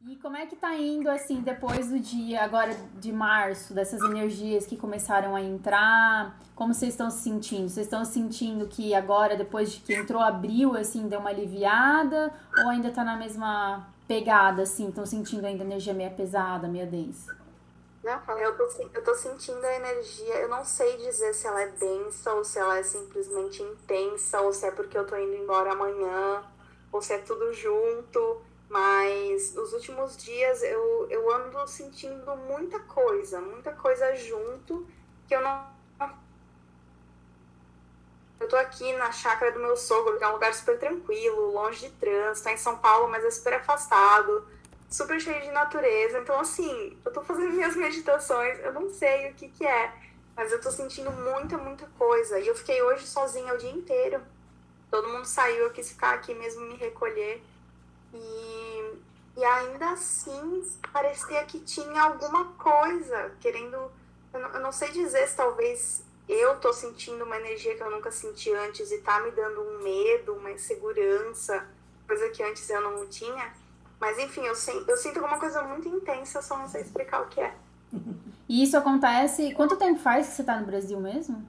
E como é que tá indo, assim, depois do dia agora de março, dessas energias que começaram a entrar? Como vocês estão se sentindo? Vocês estão sentindo que agora, depois de que entrou abril, assim, deu uma aliviada? Ou ainda tá na mesma pegada, assim? Estão sentindo ainda energia meio pesada, meio densa? Não, fala. Eu tô sentindo a energia, eu não sei dizer se ela é densa ou se ela é simplesmente intensa ou se é porque eu tô indo embora amanhã ou se é tudo junto, mas os últimos dias eu ando sentindo muita coisa junto que eu não. Eu tô aqui na chácara do meu sogro, que é um lugar super tranquilo, longe de trânsito, tá em São Paulo, mas é super afastado, super cheio de natureza. Então, assim, eu tô fazendo minhas meditações, eu não sei o que que é, mas eu tô sentindo muita coisa. E eu fiquei hoje sozinha o dia inteiro. Todo mundo saiu, eu quis ficar aqui mesmo, me recolher. E ainda assim, parecia que tinha alguma coisa querendo. Eu não sei dizer se talvez eu tô sentindo uma energia que eu nunca senti antes e tá me dando um medo, uma insegurança, coisa que antes eu não tinha. Mas enfim, eu sinto alguma coisa muito intensa, só não sei explicar o que é. E isso acontece... Quanto tempo faz que você tá no Brasil mesmo?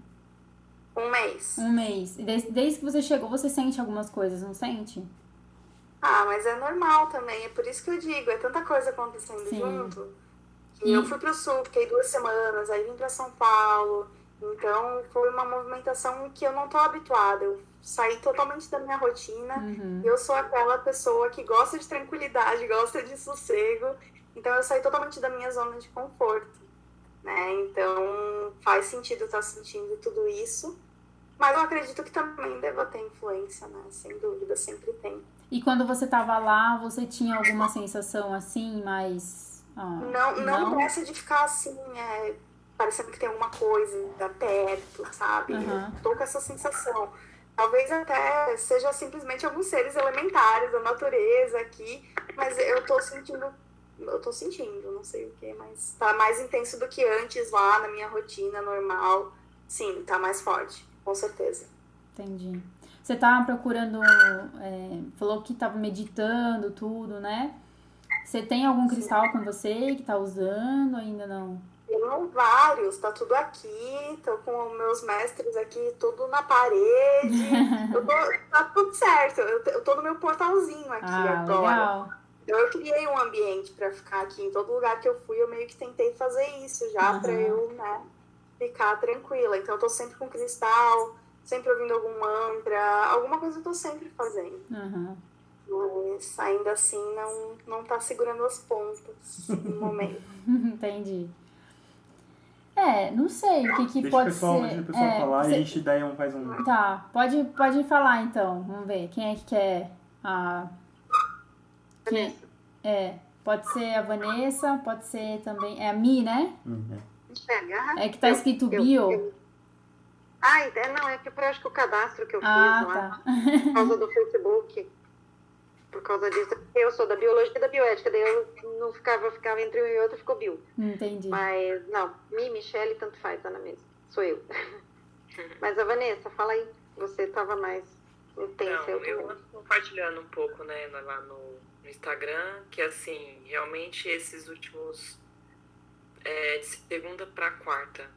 Um mês. Um mês. E desde que você chegou, você sente algumas coisas, não sente? Ah, mas é normal também, é por isso que eu digo, é tanta coisa acontecendo Sim. junto. E eu E... fui para o sul, fiquei 2 semanas, aí vim para São Paulo. Então foi uma movimentação que eu não estou habituada. Eu saí totalmente da minha rotina. Eu sou aquela pessoa que gosta de tranquilidade, gosta de sossego. Então eu saí totalmente da minha zona de conforto, né? Então faz sentido estar sentindo tudo isso. Mas eu acredito que também deva ter influência, né? Sem dúvida, sempre tem. E quando você tava lá, você tinha alguma sensação assim, mais... Ah, Não não? dessa de ficar assim, parecendo que tem alguma coisa perto, sabe? Eu Aham. tô com essa sensação. Talvez até seja simplesmente alguns seres elementares da natureza aqui, mas eu tô sentindo, não sei o que, mas tá mais intenso do que antes lá na minha rotina normal. Sim, tá mais forte, com certeza. Entendi. Você tava procurando... falou que tava meditando, tudo, né? Você tem algum Sim. cristal com você que tá usando? Ainda não? Tenho vários, tá tudo aqui, tô com meus mestres aqui, tudo na parede, tá tudo certo, eu tô no meu portalzinho aqui Ah, agora. legal. Então eu criei um ambiente para ficar aqui, em todo lugar que eu fui, eu meio que tentei fazer isso já para Aham. eu, né, ficar tranquila. Então eu tô sempre com cristal, sempre ouvindo algum mantra, alguma coisa eu tô sempre fazendo. Aham. Mas ainda assim não tá segurando as pontas no momento. Entendi. É, não sei o que que Deixa o pode pessoal, deixa ser. o pessoal É, falar e a você... gente daí faz um. Tá, pode falar então. Vamos ver. Quem é que quer a. Quem... Vanessa. É, pode ser a Vanessa, pode ser também. É a Mi, né? Uhum. É que tá escrito Bio. Não, é que eu acho que o cadastro que eu fiz Ah, lá, tá. por causa do Facebook, por causa disso, eu sou da biologia e da bioética, daí eu não ficava entre um e outro, ficou bio. Entendi. Mas, não, Michele, tanto faz, tá na mesma. Sou eu. Mas a Vanessa, fala aí, você tava mais intensa, Então, eu eu também. ando compartilhando um pouco, né, lá no Instagram, que assim, realmente esses últimos, de segunda para quarta,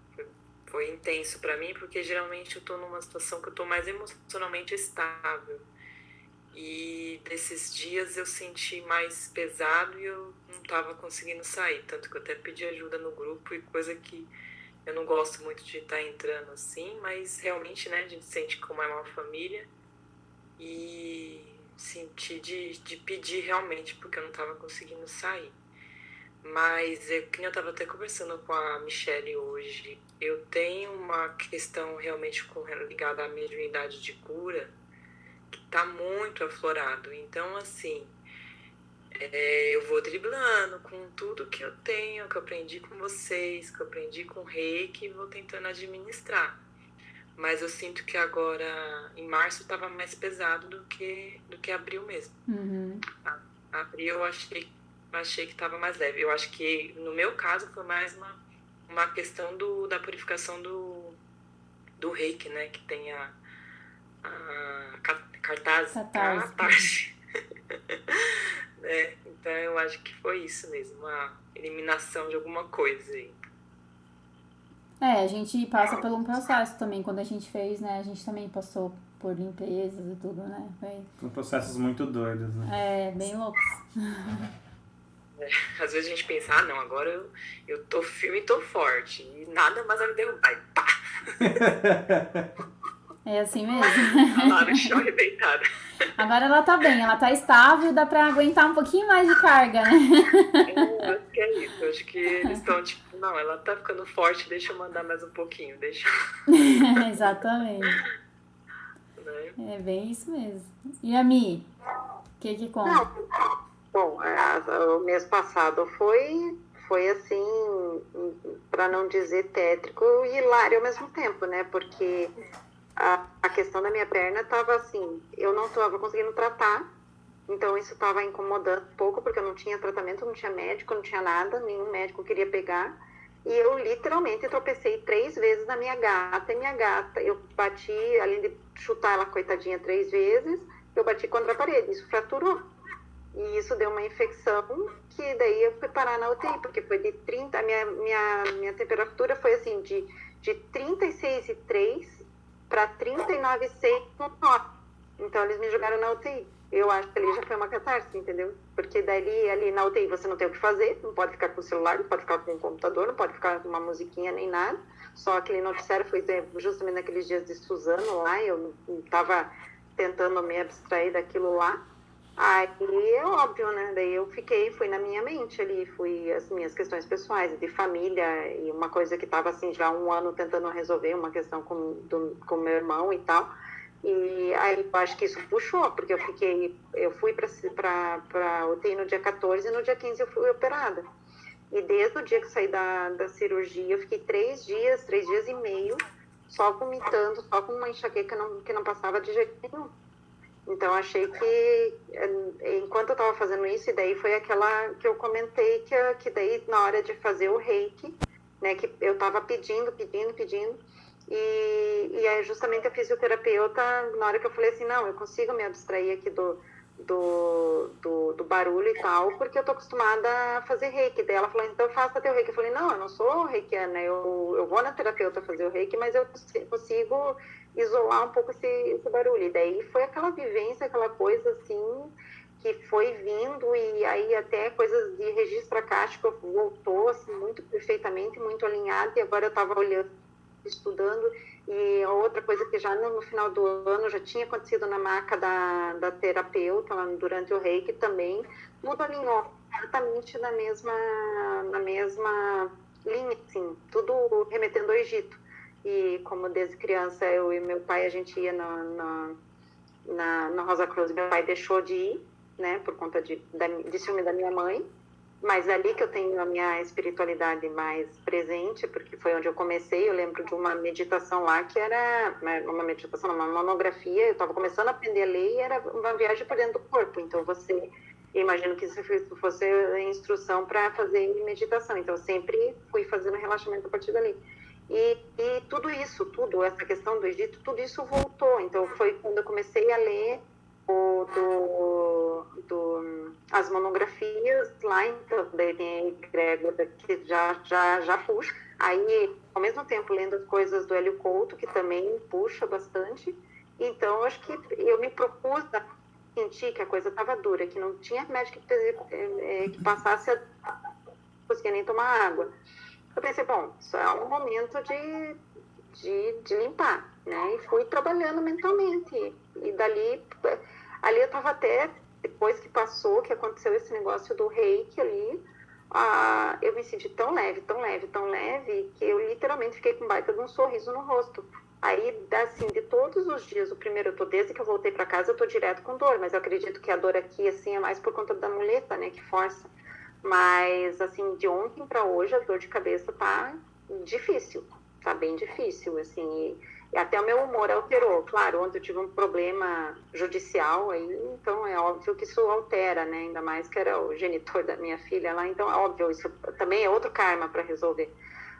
foi intenso para mim, porque geralmente eu tô numa situação que eu tô mais emocionalmente estável. E desses dias eu senti mais pesado e eu não tava conseguindo sair, tanto que eu até pedi ajuda no grupo e coisa que eu não gosto muito de estar entrando assim, mas realmente, né, a gente sente como é uma família. E senti de pedir realmente, porque eu não estava conseguindo sair. Mas que nem eu estava até conversando com a Michelle hoje, eu tenho uma questão realmente ligada à mediunidade de cura que está muito aflorado. Então, assim, eu vou driblando com tudo que eu tenho, que eu aprendi com vocês, que eu aprendi com o Reiki, e vou tentando administrar. Mas eu sinto que agora, em março, estava mais pesado do que abril mesmo. Uhum. Abril eu achei que estava mais leve. Eu acho que, no meu caso, foi mais uma questão da purificação do reiki, né? Que tem a Catarse. catarse né? Então eu acho que foi isso mesmo, uma eliminação de alguma coisa aí. A gente passa por um processo também. Quando a gente fez, né? A gente também passou por limpezas e tudo, né? São processos muito doidos, né? Bem loucos. Às vezes a gente pensa, não, agora eu tô firme e tô forte. E nada mais vai me derrubar. E pá! É assim mesmo. Tá lá no chão arrebentada. Agora ela tá bem, ela tá estável, dá pra aguentar um pouquinho mais de carga, né? Eu acho que é isso. Eu acho que eles estão tipo, não, ela tá ficando forte, deixa eu mandar mais um pouquinho, deixa. Exatamente. Né? É bem isso mesmo. E a Mi? O que conta? Não. Bom, o mês passado foi assim, para não dizer tétrico e hilário ao mesmo tempo, né? Porque a questão da minha perna estava assim, eu não estava conseguindo tratar, então isso estava incomodando um pouco, porque eu não tinha tratamento, não tinha médico, não tinha nada, nenhum médico queria pegar. E eu literalmente tropecei 3 vezes na minha gata, e minha gata, eu bati, além de chutar ela, coitadinha, 3 vezes, eu bati contra a parede, isso fraturou. E isso deu uma infecção, que daí eu fui parar na UTI, porque foi de 30, a minha temperatura foi assim, de 36,3 para 39,6 no top. Então eles me jogaram na UTI. Eu acho que ali já foi uma catarse, entendeu? Porque dali, ali na UTI você não tem o que fazer, não pode ficar com o celular, não pode ficar com o computador, não pode ficar com uma musiquinha nem nada. Só aquele noticiário foi justamente naqueles dias de Suzano lá, eu estava tentando me abstrair daquilo lá. Aí é óbvio, né? Daí eu fui na minha mente ali, fui as minhas questões pessoais, de família, e uma coisa que estava assim já há 1 ano tentando resolver, uma questão com meu irmão e tal. E aí eu acho que isso puxou, porque eu fui para UTI no dia 14 e no dia 15 eu fui operada. E desde o dia que saí da cirurgia, eu fiquei 3 dias e meio, só vomitando, só com uma enxaqueca que não passava de jeito nenhum. Então, achei que, enquanto eu estava fazendo isso, e daí foi aquela que eu comentei, que daí, na hora de fazer o reiki, né, que eu estava pedindo, e aí justamente a fisioterapeuta, na hora que eu falei assim, não, eu consigo me abstrair aqui do barulho e tal, porque eu tô acostumada a fazer reiki. Daí ela falou, então faça teu reiki. Eu falei, não, eu não sou reikiana, eu vou na terapeuta fazer o reiki, mas eu consigo isolar um pouco esse barulho. E daí foi aquela vivência, aquela coisa assim, que foi vindo, e aí até coisas de registro acástico voltou assim, muito perfeitamente, muito alinhado, e agora eu estava olhando, estudando, e outra coisa que já no final do ano já tinha acontecido na maca da terapeuta, lá durante o reiki também, tudo alinhou exatamente na mesma linha, assim, tudo remetendo ao Egito. E como desde criança eu e meu pai, a gente ia na Rosa Cruz, meu pai deixou de ir, né, por conta de ciúme da minha mãe, mas ali que eu tenho a minha espiritualidade mais presente, porque foi onde eu comecei. Eu lembro de uma meditação lá que era uma meditação, uma monografia, eu estava começando a aprender a ler e era uma viagem por dentro do corpo, então eu imagino que isso fosse instrução para fazer meditação, então eu sempre fui fazendo relaxamento a partir dali. E essa questão do Egito, tudo isso voltou. Então foi quando eu comecei a ler as monografias lá, então daí tem a egrégora que já puxa. Aí, ao mesmo tempo, lendo as coisas do Hélio Couto, que também puxa bastante. Então, acho que eu me propus a sentir que a coisa estava dura, que não tinha médico que passasse não conseguia nem tomar água. Eu pensei, bom, isso é um momento de limpar, né? E fui trabalhando mentalmente. E ali eu estava até, depois que passou, que aconteceu esse negócio do reiki ali, eu me senti tão leve, que eu literalmente fiquei com baita de um sorriso no rosto. Aí, assim, de todos os dias, o primeiro, desde que eu voltei para casa, eu tô direto com dor, mas eu acredito que a dor aqui, assim, é mais por conta da muleta, né, que força. Mas, assim, de ontem para hoje, a dor de cabeça tá difícil, tá bem difícil, assim, e até o meu humor alterou. Claro, ontem eu tive um problema judicial aí, então é óbvio que isso altera, né, ainda mais que era o genitor da minha filha lá, então é óbvio, isso também é outro karma para resolver.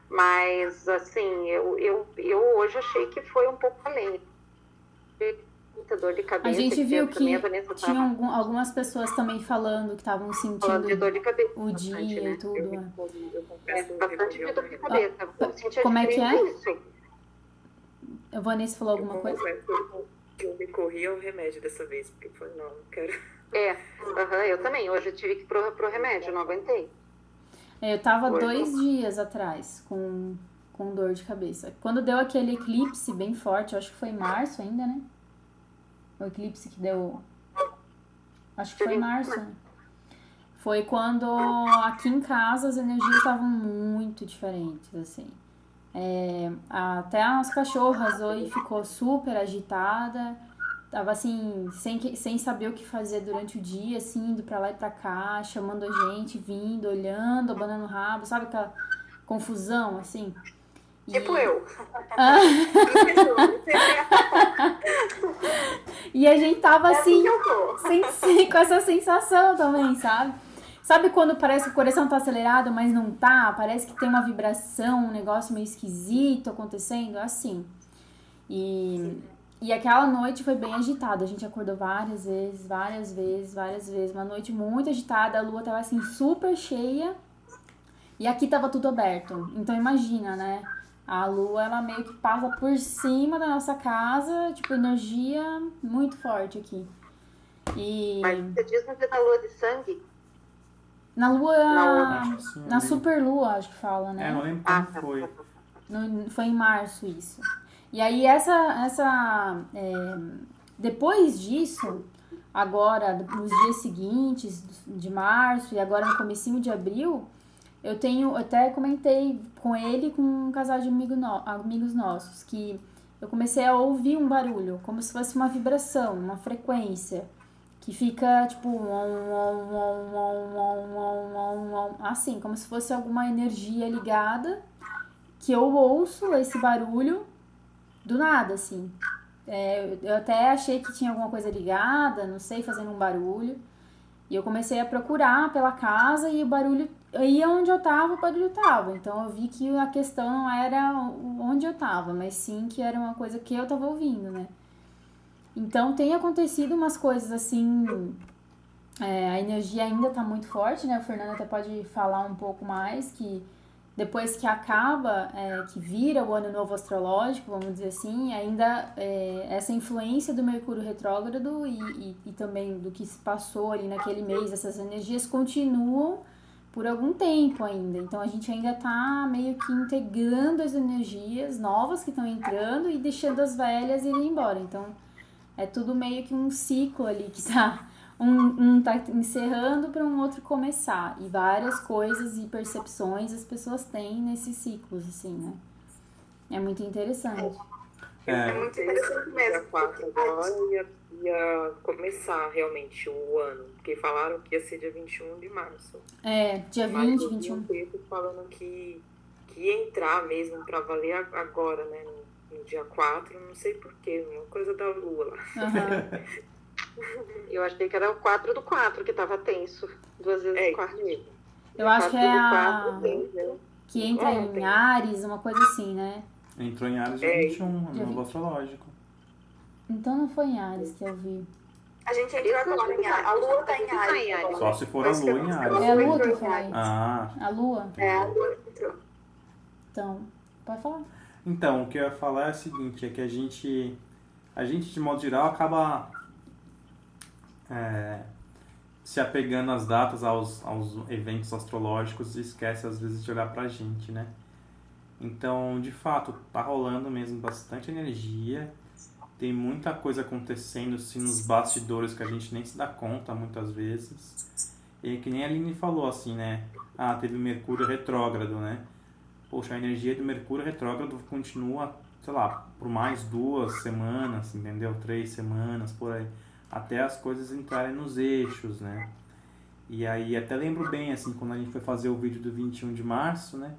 Mas, assim, eu hoje achei que foi um pouco além. muita dor de A cabeça. gente viu que a Vanessa tinha tava algumas pessoas também falando que estavam falando sentindo de dor de cabeça. o dia bastante, né? e tudo. Eu confesso que eu Bastante recorri de ao dor de remédio. cabeça. Eu senti a Como é que diferença é? disso. A Vanessa falou alguma Eu coisa? confesso que eu recorri ao remédio dessa vez, porque foi, não quero. Eu também. Hoje eu tive que ir pro remédio, eu não aguentei. Eu tava Foi. 2 dias atrás com dor de cabeça. Quando deu aquele eclipse bem forte, eu acho que foi em março ainda, né? O eclipse que deu. Acho que foi em março, né? Foi quando aqui em casa as energias estavam muito diferentes, assim. Até as cachorras hoje ficou super agitada. Tava assim, sem saber o que fazer durante o dia, assim, indo pra lá e pra cá, chamando a gente, vindo, olhando, abanando o rabo, sabe aquela confusão, assim? Tipo eu. E a gente tava assim, que eu tô. com essa sensação também, sabe? Sabe quando parece que o coração tá acelerado, mas não tá? Parece que tem uma vibração, um negócio meio esquisito acontecendo, assim. E aquela noite foi bem agitada. A gente acordou várias vezes. Uma noite muito agitada. A lua tava assim super cheia. E aqui tava tudo aberto. Então imagina, né? A lua, ela meio que passa por cima da nossa casa. Tipo, energia muito forte aqui. Mas você diz no dia da lua de sangue? Na lua... Acho que sim, Na eu super lua, acho que fala, né? não lembro como foi. Foi em março isso. E aí depois disso, agora, nos dias seguintes de março e agora no comecinho de abril, eu até comentei com ele e com um casal de amigos nossos, que eu comecei a ouvir um barulho, como se fosse uma vibração, uma frequência, que fica tipo assim, como se fosse alguma energia ligada, que eu ouço esse barulho do nada, assim. Eu até achei que tinha alguma coisa ligada, não sei, fazendo um barulho. E eu comecei a procurar pela casa e o barulho... Ia onde eu tava, o barulho tava. Então eu vi que a questão não era onde eu tava, mas sim que era uma coisa que eu tava ouvindo, né? Então tem acontecido umas coisas assim... a energia ainda tá muito forte, né? O Fernando até pode falar um pouco mais, que depois que acaba, que vira o ano novo astrológico, vamos dizer assim, ainda essa influência do Mercúrio retrógrado e também do que se passou ali naquele mês, essas energias continuam por algum tempo ainda. Então a gente ainda tá meio que integrando as energias novas que estão entrando e deixando as velhas irem embora. Então é tudo meio que um ciclo ali que tá... Um tá encerrando para um outro começar. E várias coisas e percepções as pessoas têm nesses ciclos, assim, né? É muito interessante. É muito interessante mesmo. Dia 4 agora ia começar realmente o ano. Porque falaram que ia ser dia 21 de março. Dia 20, 21. Um texto falando que ia entrar mesmo para valer agora, né? No dia 4, não sei porquê, uma coisa da lua lá. Uhum. Eu achei que era o 4 do 4 que tava tenso. 2 vezes 4. Eu acho que é que entra Ontem. em Ares, uma coisa assim, né? Entrou em Ares dia 21, dia novo astrológico. Então não foi em Ares que eu vi. A gente entrou agora em Ares. A lua tá em Ares. Só se for a lua em Ares. É a lua que foi. Ah, A lua? A lua entrou. Então, pode falar. então, o que eu ia falar é o seguinte, é que a gente de modo geral acaba se apegando às datas, aos eventos astrológicos e esquece às vezes de olhar pra gente, né? Então, de fato, tá rolando mesmo bastante energia, tem muita coisa acontecendo assim nos bastidores que a gente nem se dá conta muitas vezes. E que nem a Aline falou assim, né? Teve Mercúrio retrógrado, né? Poxa, a energia do Mercúrio retrógrado continua, sei lá, por mais 2 semanas, entendeu? 3 semanas, por aí. Até as coisas entrarem nos eixos, né? E aí, até lembro bem, assim, quando a gente foi fazer o vídeo do 21 de março, né?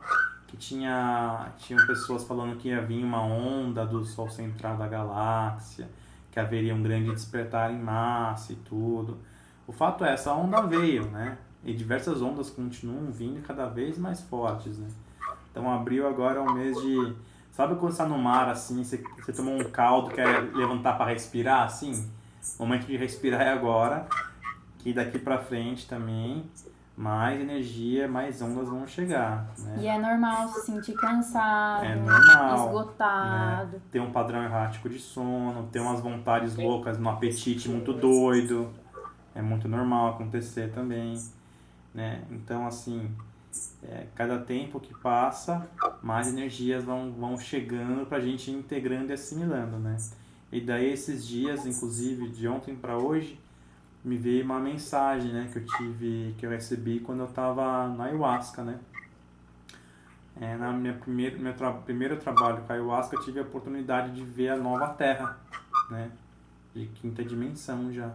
Que tinham pessoas falando que ia vir uma onda do Sol central da galáxia, que haveria um grande despertar em massa e tudo. O fato é, essa onda veio, né? E diversas ondas continuam vindo cada vez mais fortes, né? Então, abril agora é um mês de Sabe quando você tá no mar, assim, você tomou um caldo, quer levantar para respirar, assim? O momento de respirar é agora, que daqui para frente também, mais energia, mais ondas vão chegar, né? E é normal se sentir cansado, É normal, esgotado. né? Ter um padrão errático de sono, ter umas vontades loucas, um apetite muito doido. É muito normal acontecer também, né? Então, assim, cada tempo que passa, mais energias vão chegando pra gente ir integrando e assimilando, né? E daí esses dias, inclusive, de ontem para hoje, me veio uma mensagem, né, que eu recebi quando eu tava na ayahuasca, né? Na minha primeiro trabalho com a ayahuasca, eu tive a oportunidade de ver a nova Terra, né? De quinta dimensão já.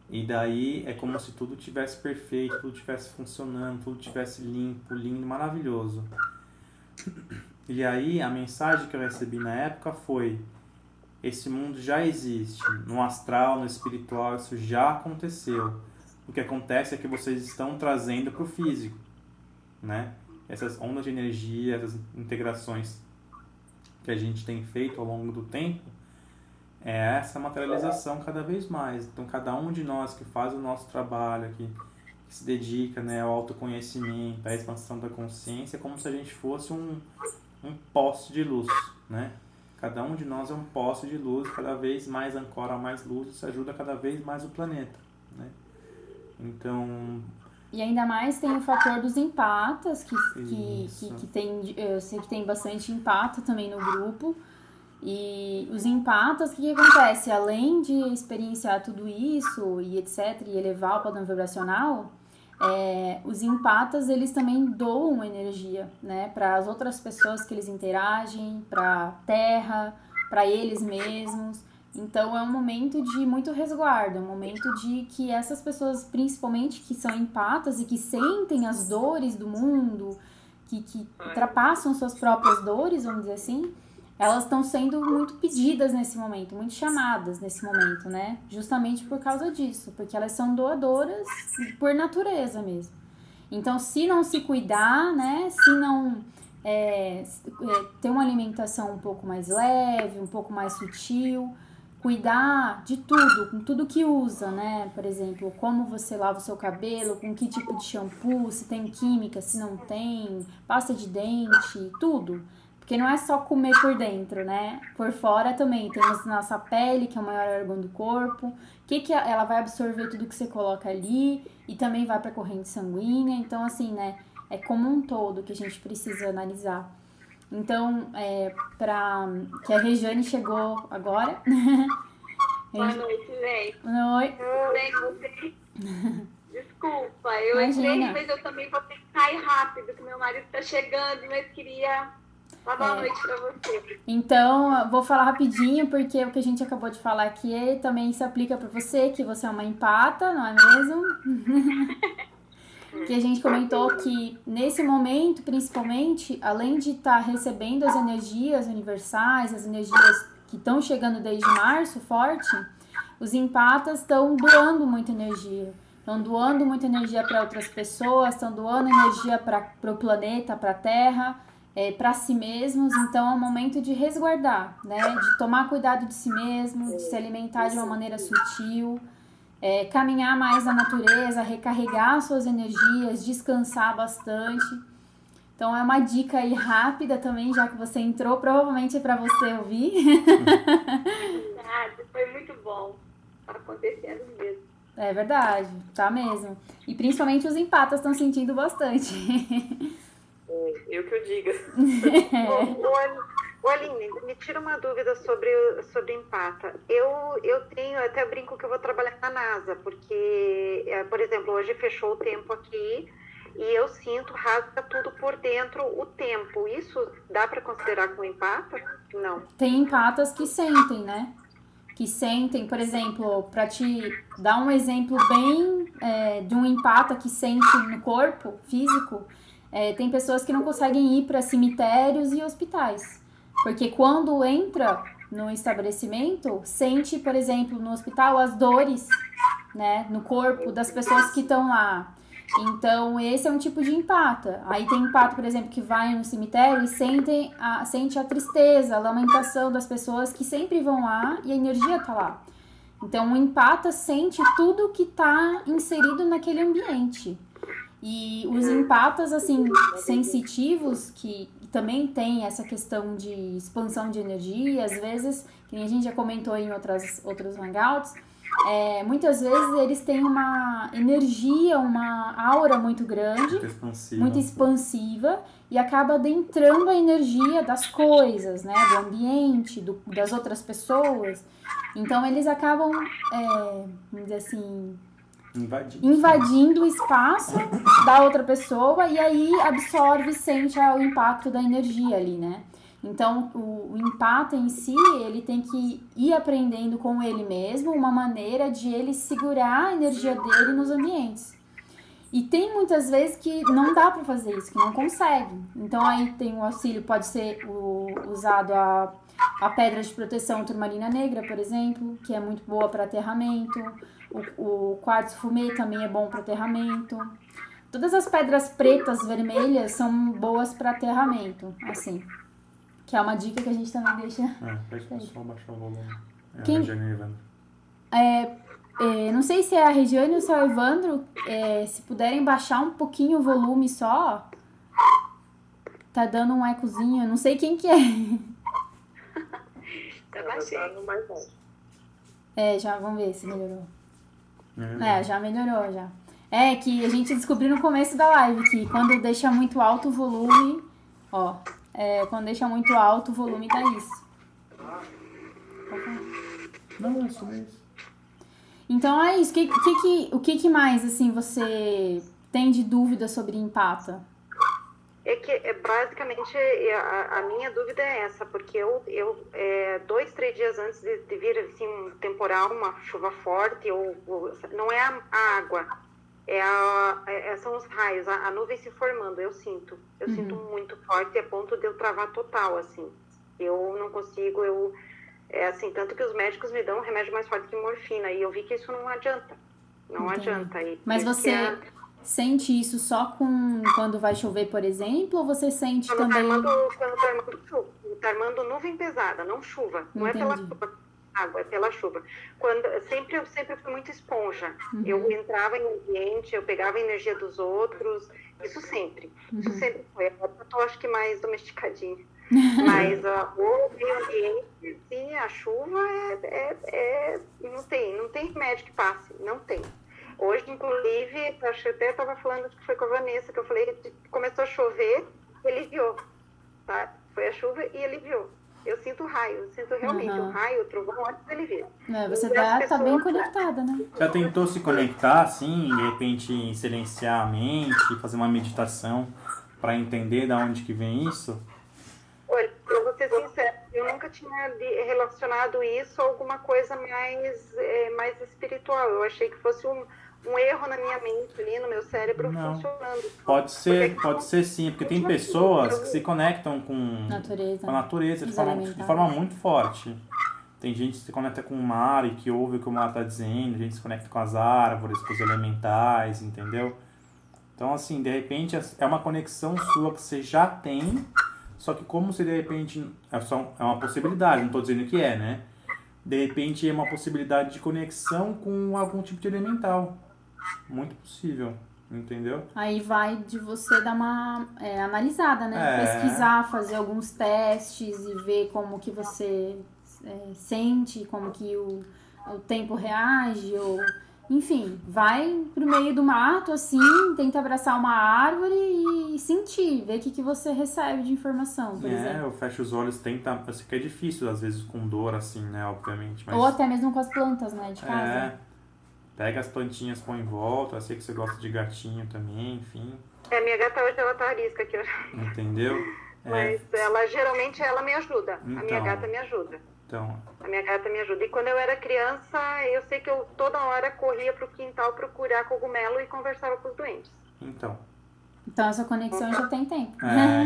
E daí é como se tudo tivesse perfeito, tudo tivesse funcionando, tudo tivesse limpo, lindo, maravilhoso. E aí a mensagem que eu recebi na época foi: esse mundo já existe, no astral, no espiritual, isso já aconteceu. O que acontece é que vocês estão trazendo para o físico, né? Essas ondas de energia, essas integrações que a gente tem feito ao longo do tempo, é essa materialização cada vez mais. Então, cada um de nós que faz o nosso trabalho aqui, que se dedica, né, ao autoconhecimento, à expansão da consciência, é como se a gente fosse um poste de luz, né? Cada um de nós é um poste de luz, cada vez mais ancora mais luz, isso ajuda cada vez mais o planeta, né? Então... E ainda mais tem o fator dos empatas, que tem, eu sei que tem bastante empata também no grupo. E os empatas, o que acontece? Além de experienciar tudo isso e etc, e elevar o padrão vibracional, os empatas, eles também doam energia, né, para as outras pessoas que eles interagem, para a Terra, para eles mesmos. Então é um momento de muito resguardo, é um momento de que essas pessoas, principalmente que são empatas e que sentem as dores do mundo, que ultrapassam suas próprias dores, vamos dizer assim, elas estão sendo muito pedidas nesse momento, muito chamadas nesse momento, né? Justamente por causa disso, porque elas são doadoras por natureza mesmo. Então, se não se cuidar, né? Se não ter uma alimentação um pouco mais leve, um pouco mais sutil, cuidar de tudo, com tudo que usa, né? Por exemplo, como você lava o seu cabelo, com que tipo de shampoo, se tem química, se não tem, pasta de dente, tudo. Porque não é só comer por dentro, né? Por fora também temos nossa pele, que é o maior órgão do corpo. Que ela vai absorver tudo que você coloca ali e também vai para a corrente sanguínea. Então, assim, né? É como um todo que a gente precisa analisar. Então, que a Rejane chegou agora. Boa noite, gente. Boa noite. Você. Desculpa, eu entrei, mas eu também vou ter que sair rápido, que meu marido tá chegando, mas queria dar boa noite pra você. Então, vou falar rapidinho, porque o que a gente acabou de falar aqui também se aplica pra você, que você é uma empata, não é mesmo? Que a gente comentou que nesse momento, principalmente, além de estar recebendo as energias universais, as energias que estão chegando desde março forte, os empatas estão doando muita energia. Estão doando muita energia para outras pessoas, estão doando energia para o planeta, para a Terra, para si mesmos. Então é um momento de resguardar, né? De tomar cuidado de si mesmo, de se alimentar de uma maneira sutil, caminhar mais na natureza, recarregar suas energias, descansar bastante. Então é uma dica aí rápida também, já que você entrou, provavelmente é para você ouvir. Foi muito bom. Tá acontecendo mesmo. É verdade, tá mesmo. E principalmente os empatas estão sentindo bastante. Eu que eu diga. Ô, Aline, me tira uma dúvida sobre empata. Eu até brinco que eu vou trabalhar na NASA, porque, por exemplo, hoje fechou o tempo aqui e eu sinto, rasga tudo por dentro o tempo. Isso dá para considerar como empata? Não. Tem empatas que sentem, né? Que sentem, por exemplo, para te dar um exemplo bem de um empata que sente no corpo físico, tem pessoas que não conseguem ir para cemitérios e hospitais. Porque quando entra no estabelecimento, sente, por exemplo, no hospital as dores, né, no corpo das pessoas que estão lá. Então, esse é um tipo de empata. Aí tem empata, por exemplo, que vai no cemitério e sente a tristeza, a lamentação das pessoas que sempre vão lá e a energia tá lá. Então, o empata sente tudo que tá inserido naquele ambiente. E os empatas, assim, sensitivos, que também tem essa questão de expansão de energia, às vezes, que a gente já comentou em outros hangouts, muitas vezes eles têm uma energia, uma aura muito grande, muito expansiva, e acaba adentrando a energia das coisas, né, do ambiente, das outras pessoas. Então eles acabam, vamos dizer assim, invadindo o espaço da outra pessoa e aí absorve e sente o impacto da energia ali, né? Então, o empata em si, ele tem que ir aprendendo com ele mesmo uma maneira de ele segurar a energia dele nos ambientes. E tem muitas vezes que não dá para fazer isso, que não consegue. Então, aí tem o auxílio, pode ser usado a pedra de proteção turmalina negra, por exemplo, que é muito boa para aterramento. O quartzo fumê também é bom para aterramento. Todas as pedras pretas, vermelhas, são boas para aterramento, assim. Que é uma dica que a gente também deixa. Pede pro pessoal baixar o volume. Quem? A Regiane e o Evandro. Não sei se é a Regiane ou se é o Evandro. Se puderem baixar um pouquinho o volume só. Tá dando um ecozinho. Eu não sei quem que é. Eu baixei. Já vamos ver se melhorou. Já melhorou, já. É que a gente descobriu no começo da live que quando deixa muito alto o volume, quando deixa muito alto o volume dá isso. Não, é só isso. Então é isso. O que mais, assim, você tem de dúvida sobre empata? É que, basicamente, a minha dúvida é essa, porque eu 2, 3 dias antes de vir, assim, um temporal, uma chuva forte, não é a água, são os raios, a nuvem se formando, eu sinto muito forte, a ponto de eu travar total, assim. Eu não consigo, assim, tanto que os médicos me dão um remédio mais forte que morfina, e eu vi que isso não adianta. Não adianta. Mas você sente isso só quando vai chover, por exemplo, ou você sente quando também... Quando tá armando nuvem pesada, não chuva. Não é pela chuva, água, é pela chuva. Eu sempre fui muito esponja. Eu entrava em ambiente, eu pegava a energia dos outros, isso sempre. Isso sempre foi. Eu tô, acho que mais domesticadinha. Mas o meio ambiente, sim, a chuva não tem remédio que passe, não tem. Hoje, inclusive, acho que até estava falando que foi com a Vanessa, que eu falei que começou a chover e aliviou, tá? Foi a chuva e aliviou. Eu sinto o raio, eu sinto realmente o raio, o trovão antes dele vir. Você tá bem conectada, né? Já tentou se conectar, assim, de repente silenciar a mente, fazer uma meditação para entender de onde que vem isso? Olha, eu vou ser sincera, eu nunca tinha relacionado isso a alguma coisa mais espiritual. Eu achei que fosse um erro na minha mente ali, no meu cérebro funcionando. Pode ser sim, porque tem pessoas que se conectam com a natureza de forma muito forte. Tem gente que se conecta com o mar e que ouve o que o mar está dizendo, gente que se conecta com as árvores, com os elementais, entendeu? Então, assim, de repente é uma conexão sua que você já tem, só que como se de repente é uma possibilidade, não estou dizendo que é, né? De repente é uma possibilidade de conexão com algum tipo de elemental. Muito possível, entendeu? Aí vai de você dar uma analisada, né? Pesquisar, fazer alguns testes e ver como que você sente, como que o tempo reage, ou... Enfim, vai pro meio do mato, assim, tenta abraçar uma árvore e sentir, ver o que você recebe de informação, por exemplo. Eu fecho os olhos, tenta... Eu sei que é difícil, às vezes, com dor, assim, né, obviamente. Mas... Ou até mesmo com as plantas, né, de casa. Pega as plantinhas, põe em volta. Eu sei que você gosta de gatinho também, enfim. Minha gata hoje, ela tá arisca aqui. Entendeu? Mas geralmente ela me ajuda. Então, a minha gata me ajuda. Então... A minha gata me ajuda. E quando eu era criança, eu sei que eu toda hora corria pro quintal procurar cogumelo e conversava com os doentes. Então essa conexão já tem tempo.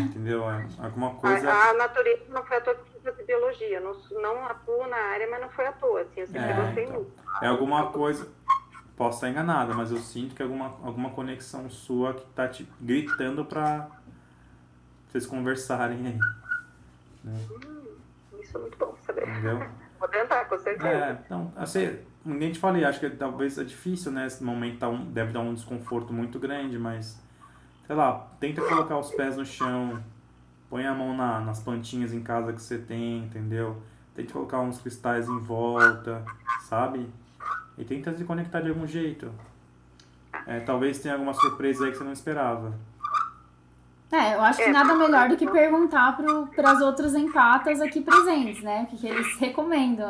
Entendeu? Alguma coisa... A natureza não foi à toa que eu fiz biologia. Não atuo na área, mas não foi à toa. Assim, eu sempre gostei muito. É alguma coisa... Posso estar enganada, mas eu sinto que é alguma conexão sua que tá te gritando pra vocês conversarem aí. Né? Isso é muito bom saber. Entendeu? Vou tentar, com certeza. Então, assim, nem te falei, acho que talvez é difícil, né? Esse momento deve dar um desconforto muito grande, mas, sei lá, tenta colocar os pés no chão, põe a mão nas plantinhas em casa que você tem, entendeu? Tenta colocar uns cristais em volta, sabe? E tenta se conectar de algum jeito. Talvez tenha alguma surpresa aí que você não esperava. Eu acho que nada melhor do que perguntar para os outros empatas aqui presentes, né? O que eles recomendam.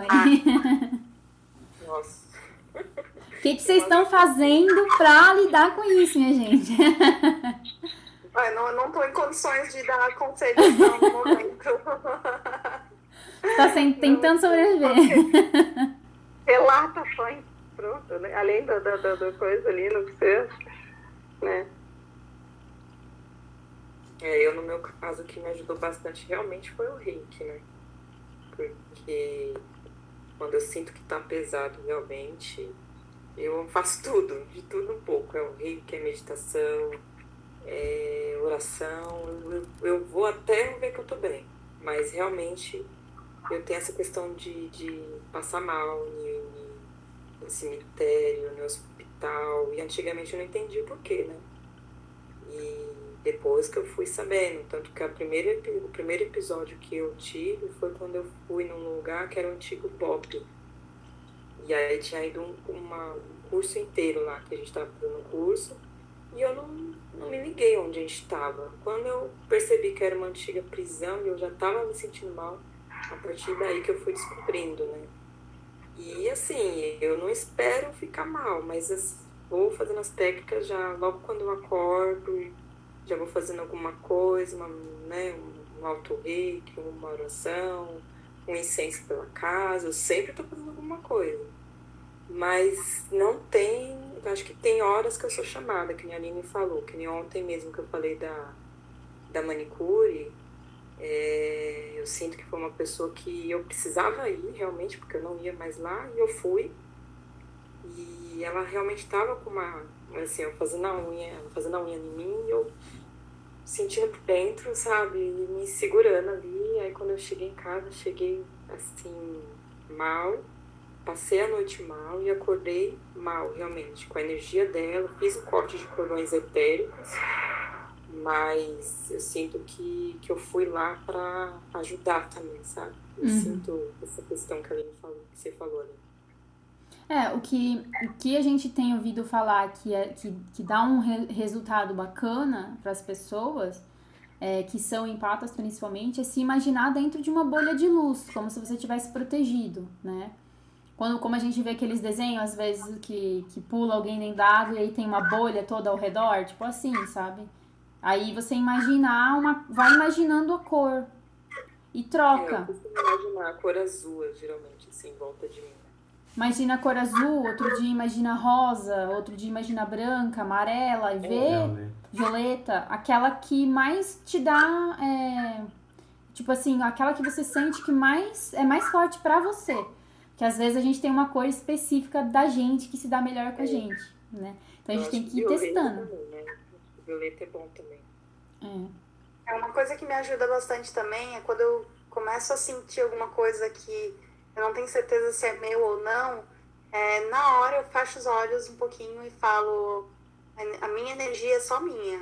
Nossa. O que vocês estão fazendo para lidar com isso, minha gente? Não tô em condições de dar conselhos não, no momento. Tá tentando sobreviver. Relata só, pronto, né? Além da coisa ali, no que você, né? Eu, no meu caso, o que me ajudou bastante realmente foi o reiki, né? Porque quando eu sinto que tá pesado realmente, eu faço tudo, de tudo um pouco. É o reiki, é meditação, é oração. Eu vou até ver que eu tô bem. Mas realmente eu tenho essa questão de passar mal no cemitério, no hospital. E antigamente eu não entendia o porquê, né? E depois que eu fui sabendo, tanto que o primeiro episódio que eu tive foi quando eu fui num lugar que era o antigo BOP. E aí tinha ido um curso inteiro lá, que a gente estava fazendo um curso, e eu não me liguei onde a gente estava. Quando eu percebi que era uma antiga prisão e eu já estava me sentindo mal, a partir daí que eu fui descobrindo, né? E assim, eu não espero ficar mal, mas vou fazendo as técnicas já logo quando eu acordo, já vou fazendo alguma coisa, um auto-reiki, uma oração, um incenso pela casa, eu sempre estou fazendo alguma coisa. Mas não tem, acho que tem horas que eu sou chamada, que nem a Aline falou, que nem ontem mesmo que eu falei da manicure, eu sinto que foi uma pessoa que eu precisava ir realmente, porque eu não ia mais lá, e eu fui, e ela realmente estava com assim, eu fazendo a unha em mim, e eu sentindo por dentro, sabe, e me segurando ali. Aí quando eu cheguei em casa, cheguei assim, mal, passei a noite mal e acordei mal, realmente, com a energia dela. Fiz o corte de cordões etéricos, mas eu sinto que eu fui lá para ajudar também, sabe? Eu sinto essa questão que a Aline falou, que você falou, né? O que a gente tem ouvido falar que dá um resultado bacana para as pessoas, que são empatas principalmente, é se imaginar dentro de uma bolha de luz, como se você tivesse protegido, né? Como a gente vê aqueles desenhos, às vezes, que pula alguém dentro da água e aí tem uma bolha toda ao redor, tipo assim, sabe? Aí você vai imaginando a cor e troca. Eu costumo imaginar a cor azul, geralmente, assim, em volta de mim. Imagina a cor azul, outro dia imagina rosa, outro dia imagina branca, amarela, e vê violeta, aquela que mais te dá, tipo assim, aquela que você sente que é mais forte pra você. Que às vezes a gente tem uma cor específica da gente que se dá melhor com a gente, né? Então a gente tem que ir testando. Também, né? Violeta é bom também. Uma coisa que me ajuda bastante também é quando eu começo a sentir alguma coisa que eu não tenho certeza se é meu ou não, na hora eu fecho os olhos um pouquinho e falo, a minha energia é só minha,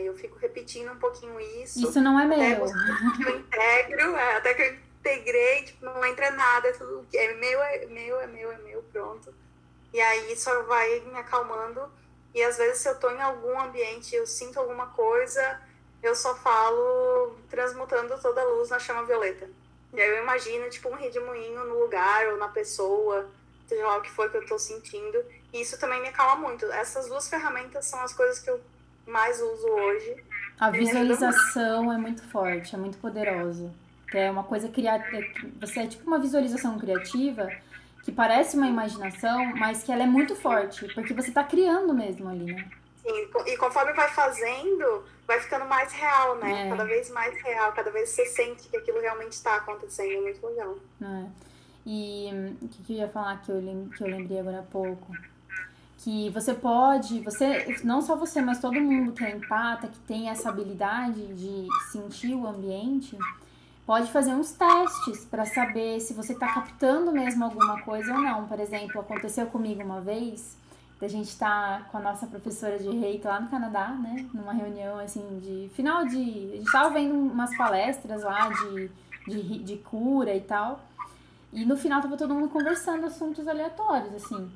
e eu fico repetindo um pouquinho isso. Isso não é meu. Eu integro, até que eu integrei, tipo, não entra nada, tudo que é meu, pronto. E aí só vai me acalmando, e às vezes se eu tô em algum ambiente, eu sinto alguma coisa, eu só falo transmutando toda a luz na chama violeta. E aí eu imagino, tipo, um redemoinho no lugar ou na pessoa, seja lá o que for que eu tô sentindo. E isso também me acalma muito. Essas duas ferramentas são as coisas que eu mais uso hoje. A visualização é muito forte, é muito poderosa. É uma coisa criativa. Você é tipo uma visualização criativa que parece uma imaginação, mas que ela é muito forte, porque você tá criando mesmo ali, né? Sim, e conforme vai fazendo, vai ficando mais real, né? Cada vez mais real, cada vez você sente que aquilo realmente está acontecendo, é muito legal. E o que eu ia falar que eu lembrei agora há pouco? Que você, não só você, mas todo mundo que é empata, que tem essa habilidade de sentir o ambiente, pode fazer uns testes para saber se você está captando mesmo alguma coisa ou não. Por exemplo, aconteceu comigo uma vez, da gente estar com a nossa professora de Reiki lá no Canadá, né? Numa reunião assim de final de. A gente estava vendo umas palestras lá de cura e tal. E no final tava todo mundo conversando assuntos aleatórios, assim.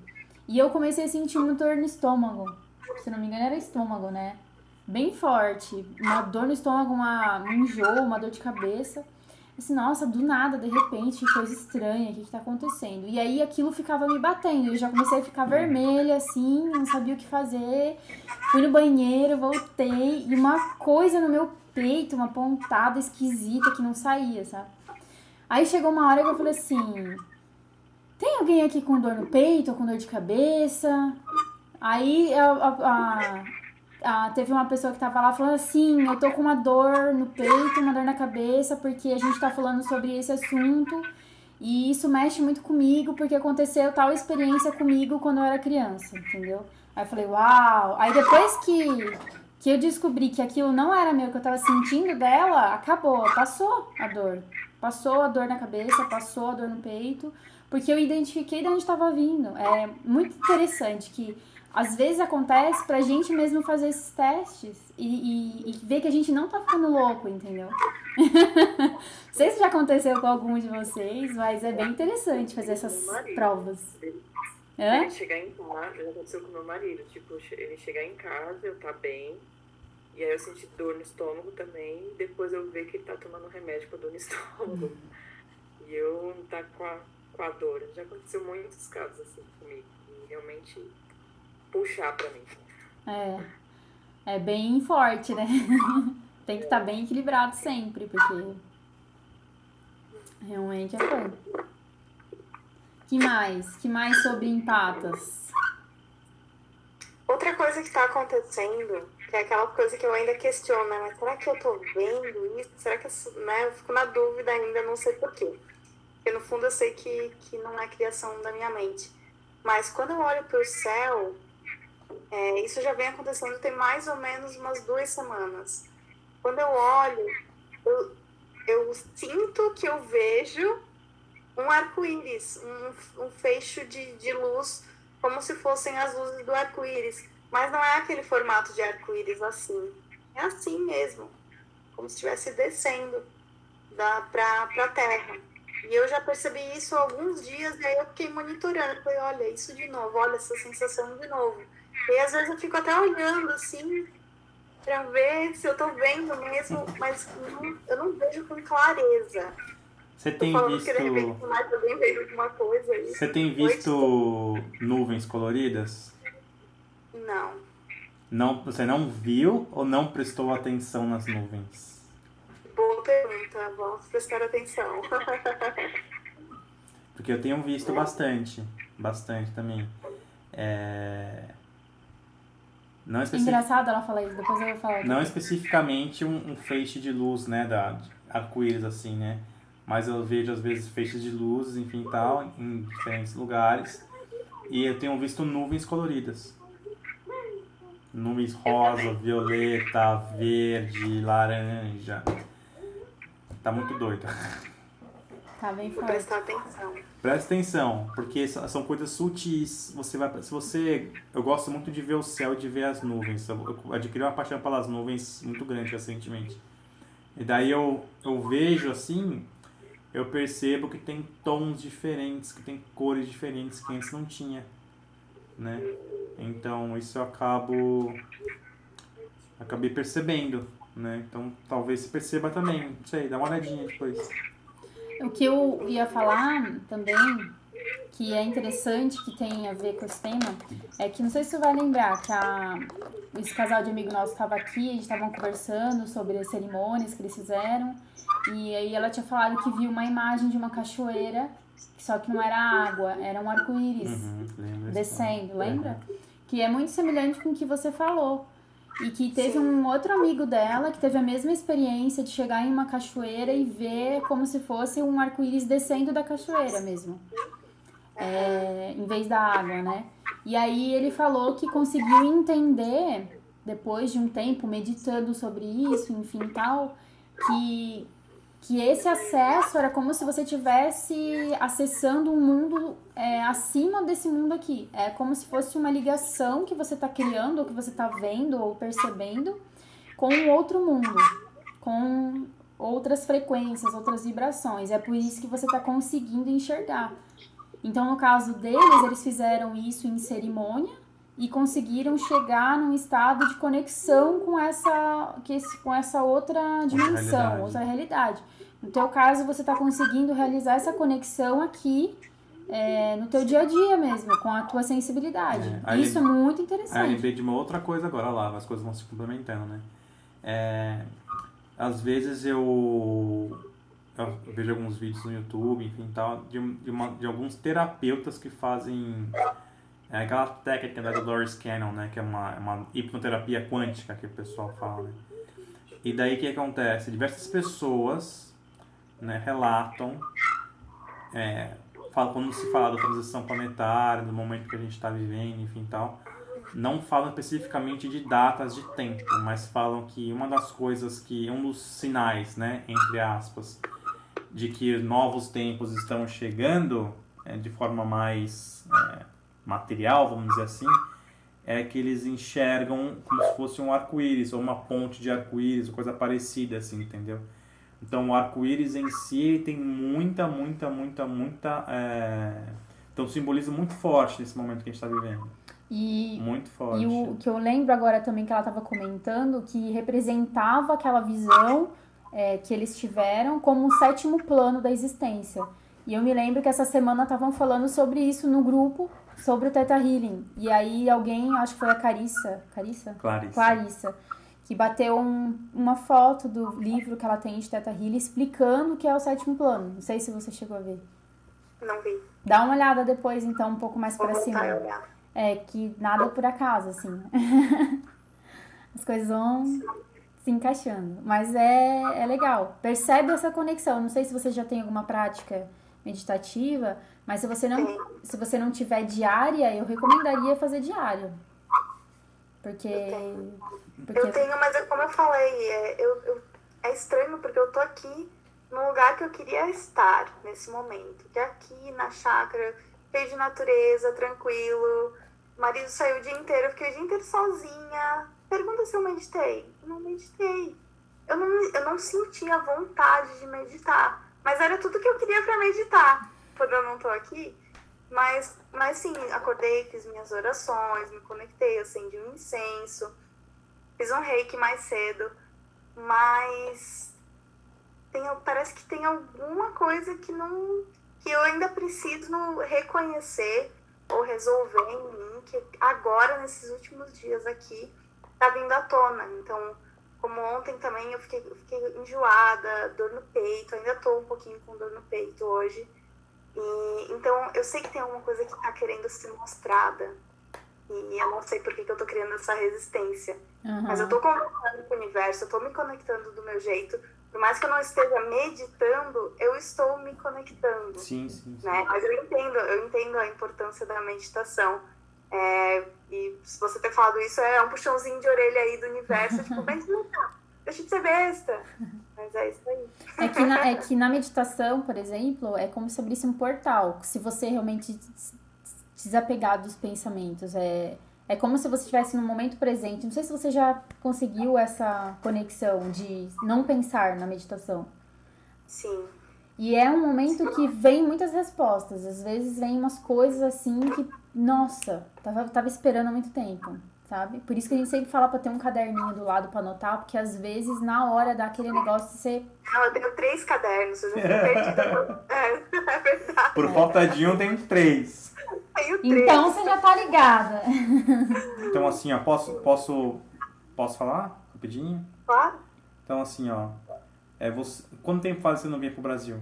E eu comecei a sentir uma dor no estômago. Se não me engano, era estômago, né? Bem forte. Uma dor no estômago, um enjoo, uma dor de cabeça. Assim, nossa, do nada, de repente, que coisa estranha, o que tá acontecendo? E aí aquilo ficava me batendo. Eu já comecei a ficar vermelha, assim, não sabia o que fazer. Fui no banheiro, voltei. E uma coisa no meu peito, uma pontada esquisita que não saía, sabe? Aí chegou uma hora que eu falei assim, tem alguém aqui com dor no peito ou com dor de cabeça? Aí teve uma pessoa que tava lá falando assim, eu tô com uma dor no peito, uma dor na cabeça, porque a gente tá falando sobre esse assunto e isso mexe muito comigo, porque aconteceu tal experiência comigo quando eu era criança, entendeu? Aí eu falei, uau! Aí depois que eu descobri que aquilo não era meu, que eu tava sentindo dela, acabou, passou a dor. Passou a dor na cabeça, passou a dor no peito, porque eu identifiquei de onde estava vindo. É muito interessante que às vezes acontece pra gente mesmo fazer esses testes e ver que a gente não tá ficando louco, entendeu? Não sei se já aconteceu com algum de vocês, mas é bem interessante fazer essas provas. Ele chegar em casa, já aconteceu com meu marido, tipo, ele chegar em casa, eu tá bem, e aí eu senti dor no estômago também, depois eu ver que ele tá tomando remédio pra dor no estômago. E eu não tá com a dor. Já aconteceu muitos casos assim comigo, e realmente puxar pra mim. É bem forte, né? Tem que estar bem equilibrado sempre, porque realmente é foda. Que mais sobre empatas? Outra coisa que tá acontecendo, que é aquela coisa que eu ainda questiono, né? Mas será que eu tô vendo isso? Será que eu fico na dúvida ainda, não sei porquê. Porque no fundo eu sei que não é criação da minha mente. Mas quando eu olho pro céu, isso já vem acontecendo tem mais ou menos umas 2 semanas. Quando eu olho, eu sinto que eu vejo um arco-íris, um fecho de luz, como se fossem as luzes do arco-íris. Mas não é aquele formato de arco-íris assim. É assim mesmo, como se estivesse descendo pra terra. E eu já percebi isso há alguns dias, e aí eu fiquei monitorando. Falei, olha, isso de novo, olha essa sensação de novo. E às vezes eu fico até olhando assim, pra ver se eu tô vendo mesmo, mas eu não vejo com clareza. Você tem visto... que de repente mais alguém veio alguma coisa aí. Você tem visto nuvens coloridas? Não. Você não viu ou não prestou atenção nas nuvens? Boa pergunta, vamos prestar atenção. Porque eu tenho visto bastante também. Não Engraçado ela falar isso, depois eu vou falar. Não especificamente um feixe de luz, né, da arco-íris assim, né? Mas eu vejo às vezes feixes de luz, enfim, tal, em diferentes lugares. E eu tenho visto nuvens coloridas. Nuvens rosa, violeta, verde, laranja. Tá muito doido. Tá bem Vou forte. prestar atenção. Presta atenção, porque são coisas sutis. Eu gosto muito de ver o céu e de ver as nuvens. Eu adquiri uma paixão pelas nuvens muito grande recentemente. E daí eu vejo assim, eu percebo que tem tons diferentes, que tem cores diferentes que antes não tinha, né? Então isso eu acabei percebendo, né? Então talvez você perceba também, não sei, dá uma olhadinha depois. O que eu ia falar também, que é interessante, que tem a ver com esse tema, é que não sei se você vai lembrar que esse casal de amigo nosso estava aqui, eles estavam conversando sobre as cerimônias que eles fizeram, e aí ela tinha falado que viu uma imagem de uma cachoeira, só que não era água, era um arco-íris descendo, lembra? Que é muito semelhante com o que você falou. E que teve um outro amigo dela que teve a mesma experiência de chegar em uma cachoeira e ver como se fosse um arco-íris descendo da cachoeira mesmo. Em vez da água, né? E aí ele falou que conseguiu entender, depois de um tempo meditando sobre isso, enfim, tal, que esse acesso era como se você estivesse acessando um mundo acima desse mundo aqui. É como se fosse uma ligação que você está criando, ou que você está vendo, ou percebendo, com um outro mundo, com outras frequências, outras vibrações. É por isso que você está conseguindo enxergar. Então, no caso deles, eles fizeram isso em cerimônia e conseguiram chegar num estado de conexão com essa outra dimensão, outra realidade. No teu caso, você está conseguindo realizar essa conexão aqui no teu dia a dia mesmo, com a tua sensibilidade. Isso é muito interessante. Aí eu lembrei de uma outra coisa agora lá, as coisas vão se complementando, né? Às vezes eu vejo alguns vídeos no YouTube, enfim, tal, de alguns terapeutas que fazem aquela técnica da Dolores Cannon, né, que é uma hipnoterapia quântica que o pessoal fala, né? E daí o que acontece? Diversas pessoas, né, relatam, quando se fala da transição planetária, do momento que a gente está vivendo, enfim, tal, não falam especificamente de datas de tempo, mas falam que uma das coisas um dos sinais, né, entre aspas, de que novos tempos estão chegando de forma mais material, vamos dizer assim, é que eles enxergam como se fosse um arco-íris ou uma ponte de arco-íris, ou coisa parecida, assim, entendeu? Então o arco-íris em si tem muita então simboliza muito forte nesse momento que a gente está vivendo. Muito forte. E o que eu lembro agora também que ela estava comentando, que representava aquela visão que eles tiveram como um 7º plano da existência. E eu me lembro que essa semana estavam falando sobre isso no grupo, sobre o Theta Healing. E aí alguém, acho que foi a Clarissa, que bateu uma foto do livro que ela tem de Theta Healing explicando o que é o 7º plano. Não sei se você chegou a ver. Não vi. Dá uma olhada depois, então, um pouco mais Vou pra cima. olhar. Que nada por acaso, assim. As coisas vão se encaixando. Mas é legal. Percebe essa conexão. Não sei se você já tem alguma prática meditativa, mas se você não tiver diária, eu recomendaria fazer diário. Porque Eu tenho, mas como eu falei, é estranho porque eu tô aqui no lugar que eu queria estar nesse momento. Que é aqui na chácara, cheio de natureza, tranquilo. O marido saiu o dia inteiro, eu fiquei o dia inteiro sozinha. Pergunta se eu meditei. Eu não meditei. Eu não sentia vontade de meditar. Mas era tudo que eu queria pra meditar. Quando eu não tô aqui. Mas sim, acordei, fiz minhas orações, me conectei, acendi um incenso. Fiz um reiki mais cedo. Mas parece que tem alguma coisa que eu ainda preciso reconhecer ou resolver em mim, que agora, nesses últimos dias aqui, tá vindo à tona. Então, como ontem também eu fiquei enjoada, dor no peito, ainda tô um pouquinho com dor no peito hoje. Então, eu sei que tem alguma coisa que tá querendo ser mostrada. E eu não sei por que eu tô criando essa resistência. Uhum. Mas eu tô conectando com o universo, eu tô me conectando do meu jeito. Por mais que eu não esteja meditando, eu estou me conectando. Sim. Né? Mas eu entendo a importância da meditação. E se você ter falado isso, é um puxãozinho de orelha aí do universo, tipo, deixa de ser besta. Mas é isso aí. É que na meditação, por exemplo, é como se abrisse um portal. Se você realmente desapegar dos pensamentos. É como se você estivesse no momento presente. Não sei se você já conseguiu essa conexão de não pensar na meditação. Sim. E é um momento que vem muitas respostas. Às vezes vem umas coisas assim que, nossa, tava esperando há muito tempo, sabe? Por isso que a gente sempre fala pra ter um caderninho do lado pra anotar, porque às vezes na hora dá aquele negócio de você... Não, eu tenho 3 cadernos, eu já fui perdida. É verdade. Por falta de um, tem 3. Tenho 3. Então você já tá ligada. Então assim, ó, posso falar rapidinho? Claro. Então assim, ó, quanto tempo faz que você não vinha pro Brasil?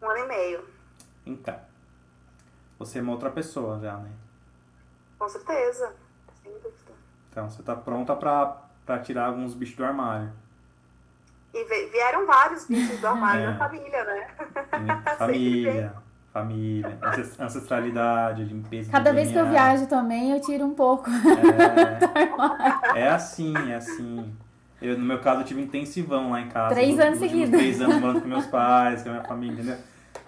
1 ano e meio. Então, você é uma outra pessoa já, né? Com certeza. Sem dúvida. Então, você tá pronta pra tirar alguns bichos do armário. E vieram vários bichos do armário É. da família, né? Família, ancestralidade, limpeza Cada de vez que eu DNA. viajo também, eu tiro um pouco. É assim. No meu caso, eu tive intensivão lá em casa. 3 anos Os últimos seguidos. 3 anos morando com meus pais, com a minha família, entendeu?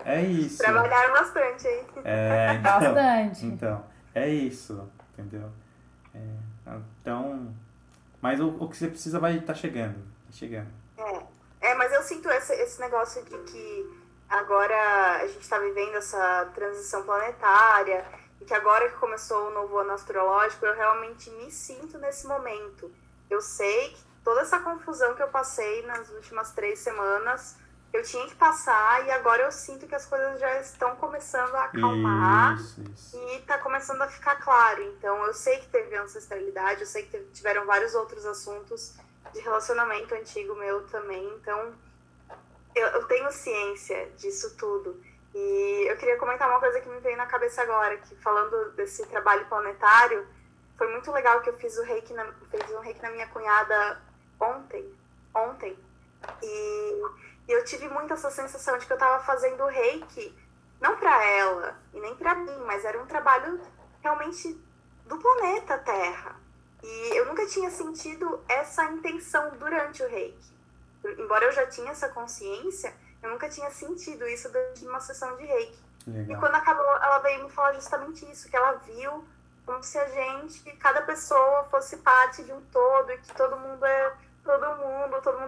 É isso. Trabalharam bastante aí. Bastante. Então, é isso, entendeu? Então, mas o que você precisa vai estar chegando. Tá chegando. Mas eu sinto esse negócio de que agora a gente está vivendo essa transição planetária e que agora que começou o novo ano astrológico, eu realmente me sinto nesse momento. Eu sei que toda essa confusão que eu passei nas últimas 3 semanas, eu tinha que passar e agora eu sinto que as coisas já estão começando a acalmar. Isso. E tá começando a ficar claro. Então, eu sei que teve ancestralidade, eu sei que tiveram vários outros assuntos de relacionamento antigo meu também. Então, eu tenho ciência disso tudo. E eu queria comentar uma coisa que me veio na cabeça agora, que falando desse trabalho planetário, foi muito legal que eu fiz um reiki na minha cunhada ontem. E eu tive muito essa sensação de que eu tava fazendo reiki não para ela e nem para mim, mas era um trabalho realmente do planeta Terra. E eu nunca tinha sentido essa intenção durante o reiki. Embora eu já tinha essa consciência, eu nunca tinha sentido isso durante uma sessão de reiki. Legal. E quando acabou, ela veio me falar justamente isso, que ela viu como se cada pessoa fosse parte de um todo e que todo mundo é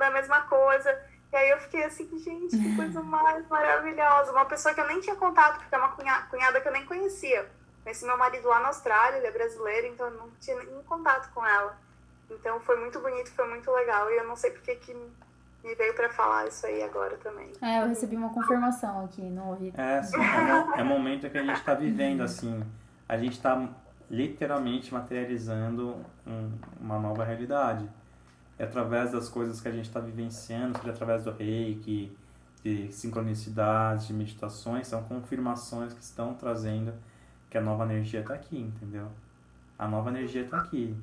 a mesma coisa. E aí eu fiquei assim, gente, que coisa mais maravilhosa. Uma pessoa que eu nem tinha contato, porque é uma cunhada que eu nem conhecia. Conheci meu marido lá na Austrália, ele é brasileiro, então eu não tinha nenhum contato com ela. Então foi muito bonito, foi muito legal. E eu não sei porque que me veio pra falar isso aí agora também. Eu recebi uma confirmação aqui no ouvido. É o momento que a gente tá vivendo, assim. A gente tá literalmente materializando uma nova realidade. É através das coisas que a gente está vivenciando, seja através do reiki, de sincronicidades, de meditações, são confirmações que estão trazendo que a nova energia está aqui, entendeu? A nova energia está aqui.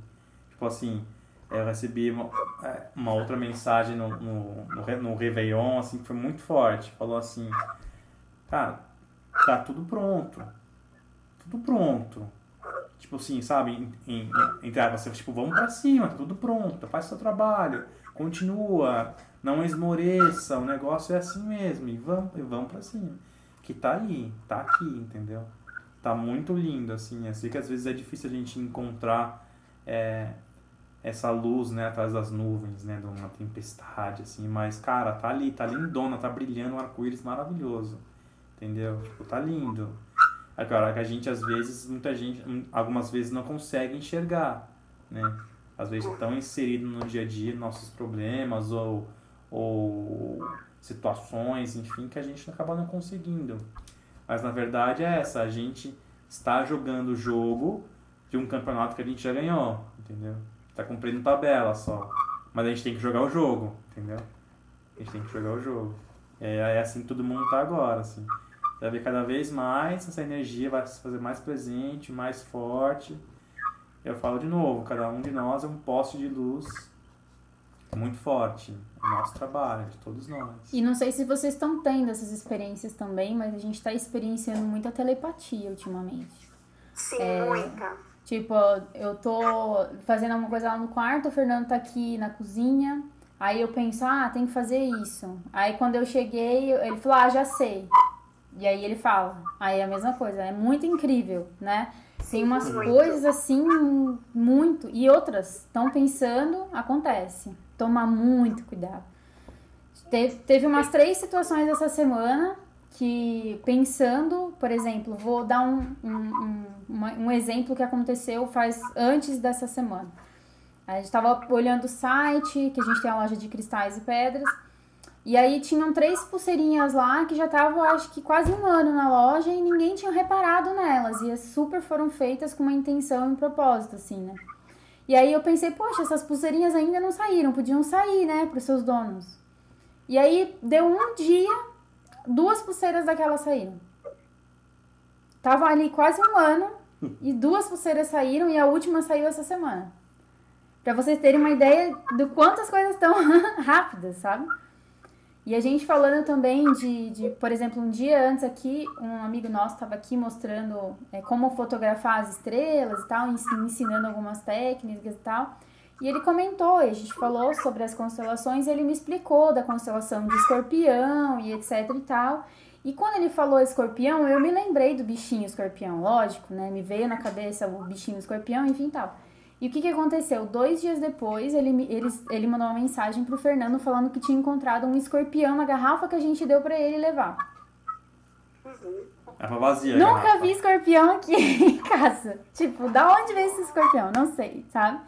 Tipo assim, eu recebi uma outra mensagem no Réveillon, assim, que foi muito forte. Falou assim, cara, tá tudo pronto. Tudo pronto. Tipo assim, sabe, entre aspas, tipo, vamos pra cima, tá tudo pronto, faz seu trabalho, continua, não esmoreça, o negócio é assim mesmo, e vamos pra cima. Que tá aí, tá aqui, entendeu? Tá muito lindo, assim, eu sei que às vezes é difícil a gente encontrar essa luz, né, atrás das nuvens, né, de uma tempestade, assim, mas, cara, tá ali, tá lindona, tá brilhando um arco-íris maravilhoso, entendeu? Tipo, tá lindo. Agora, que a gente, às vezes, algumas vezes não consegue enxergar, né? Às vezes estão inseridos no dia a dia nossos problemas ou situações, enfim, que a gente acaba não conseguindo. Mas, na verdade, a gente está jogando o jogo de um campeonato que a gente já ganhou, entendeu? Está cumprindo tabela só. Mas a gente tem que jogar o jogo, entendeu? A gente tem que jogar o jogo. É assim que todo mundo tá agora, assim. Vai ver cada vez mais, essa energia vai se fazer mais presente, mais forte. Eu falo de novo, cada um de nós é um poste de luz muito forte. É o nosso trabalho, de todos nós. E não sei se vocês estão tendo essas experiências também, mas a gente está experienciando muita telepatia ultimamente. Sim, muita. Tipo, eu tô fazendo uma coisa lá no quarto, o Fernando tá aqui na cozinha, aí eu penso, tem que fazer isso. Aí quando eu cheguei, ele falou, já sei. E aí ele fala, aí é a mesma coisa, é muito incrível, né? Tem umas coisas assim, muito, e outras, estão pensando, acontece. Tomar muito cuidado. Teve umas 3 situações essa semana que, pensando, por exemplo, vou dar um exemplo que aconteceu antes dessa semana. A gente tava olhando o site, que a gente tem uma loja de cristais e pedras, e aí tinham 3 pulseirinhas lá que já estavam, acho que quase 1 ano na loja e ninguém tinha reparado nelas. E super foram feitas com uma intenção e um propósito, assim, né? E aí eu pensei, poxa, essas pulseirinhas ainda não saíram, podiam sair, né, pros seus donos. E aí deu um dia, 2 pulseiras daquelas saíram. Tava ali quase 1 ano e 2 pulseiras saíram e a última saiu essa semana. Pra vocês terem uma ideia do quanto as coisas estão rápidas, sabe? E a gente falando também por exemplo, um dia antes aqui, um amigo nosso estava aqui mostrando como fotografar as estrelas e tal, ensinando algumas técnicas e tal. E ele comentou, e a gente falou sobre as constelações, e ele me explicou da constelação de Escorpião e etc e tal. E quando ele falou Escorpião, eu me lembrei do bichinho Escorpião, lógico, né? Me veio na cabeça o bichinho Escorpião, enfim tal. E o que aconteceu? 2 dias depois, ele mandou uma mensagem pro Fernando falando que tinha encontrado um escorpião na garrafa que a gente deu pra ele levar. Tava vazia a Nunca garrafa. vi escorpião aqui em casa. Tipo, da onde veio esse escorpião? Não sei, sabe?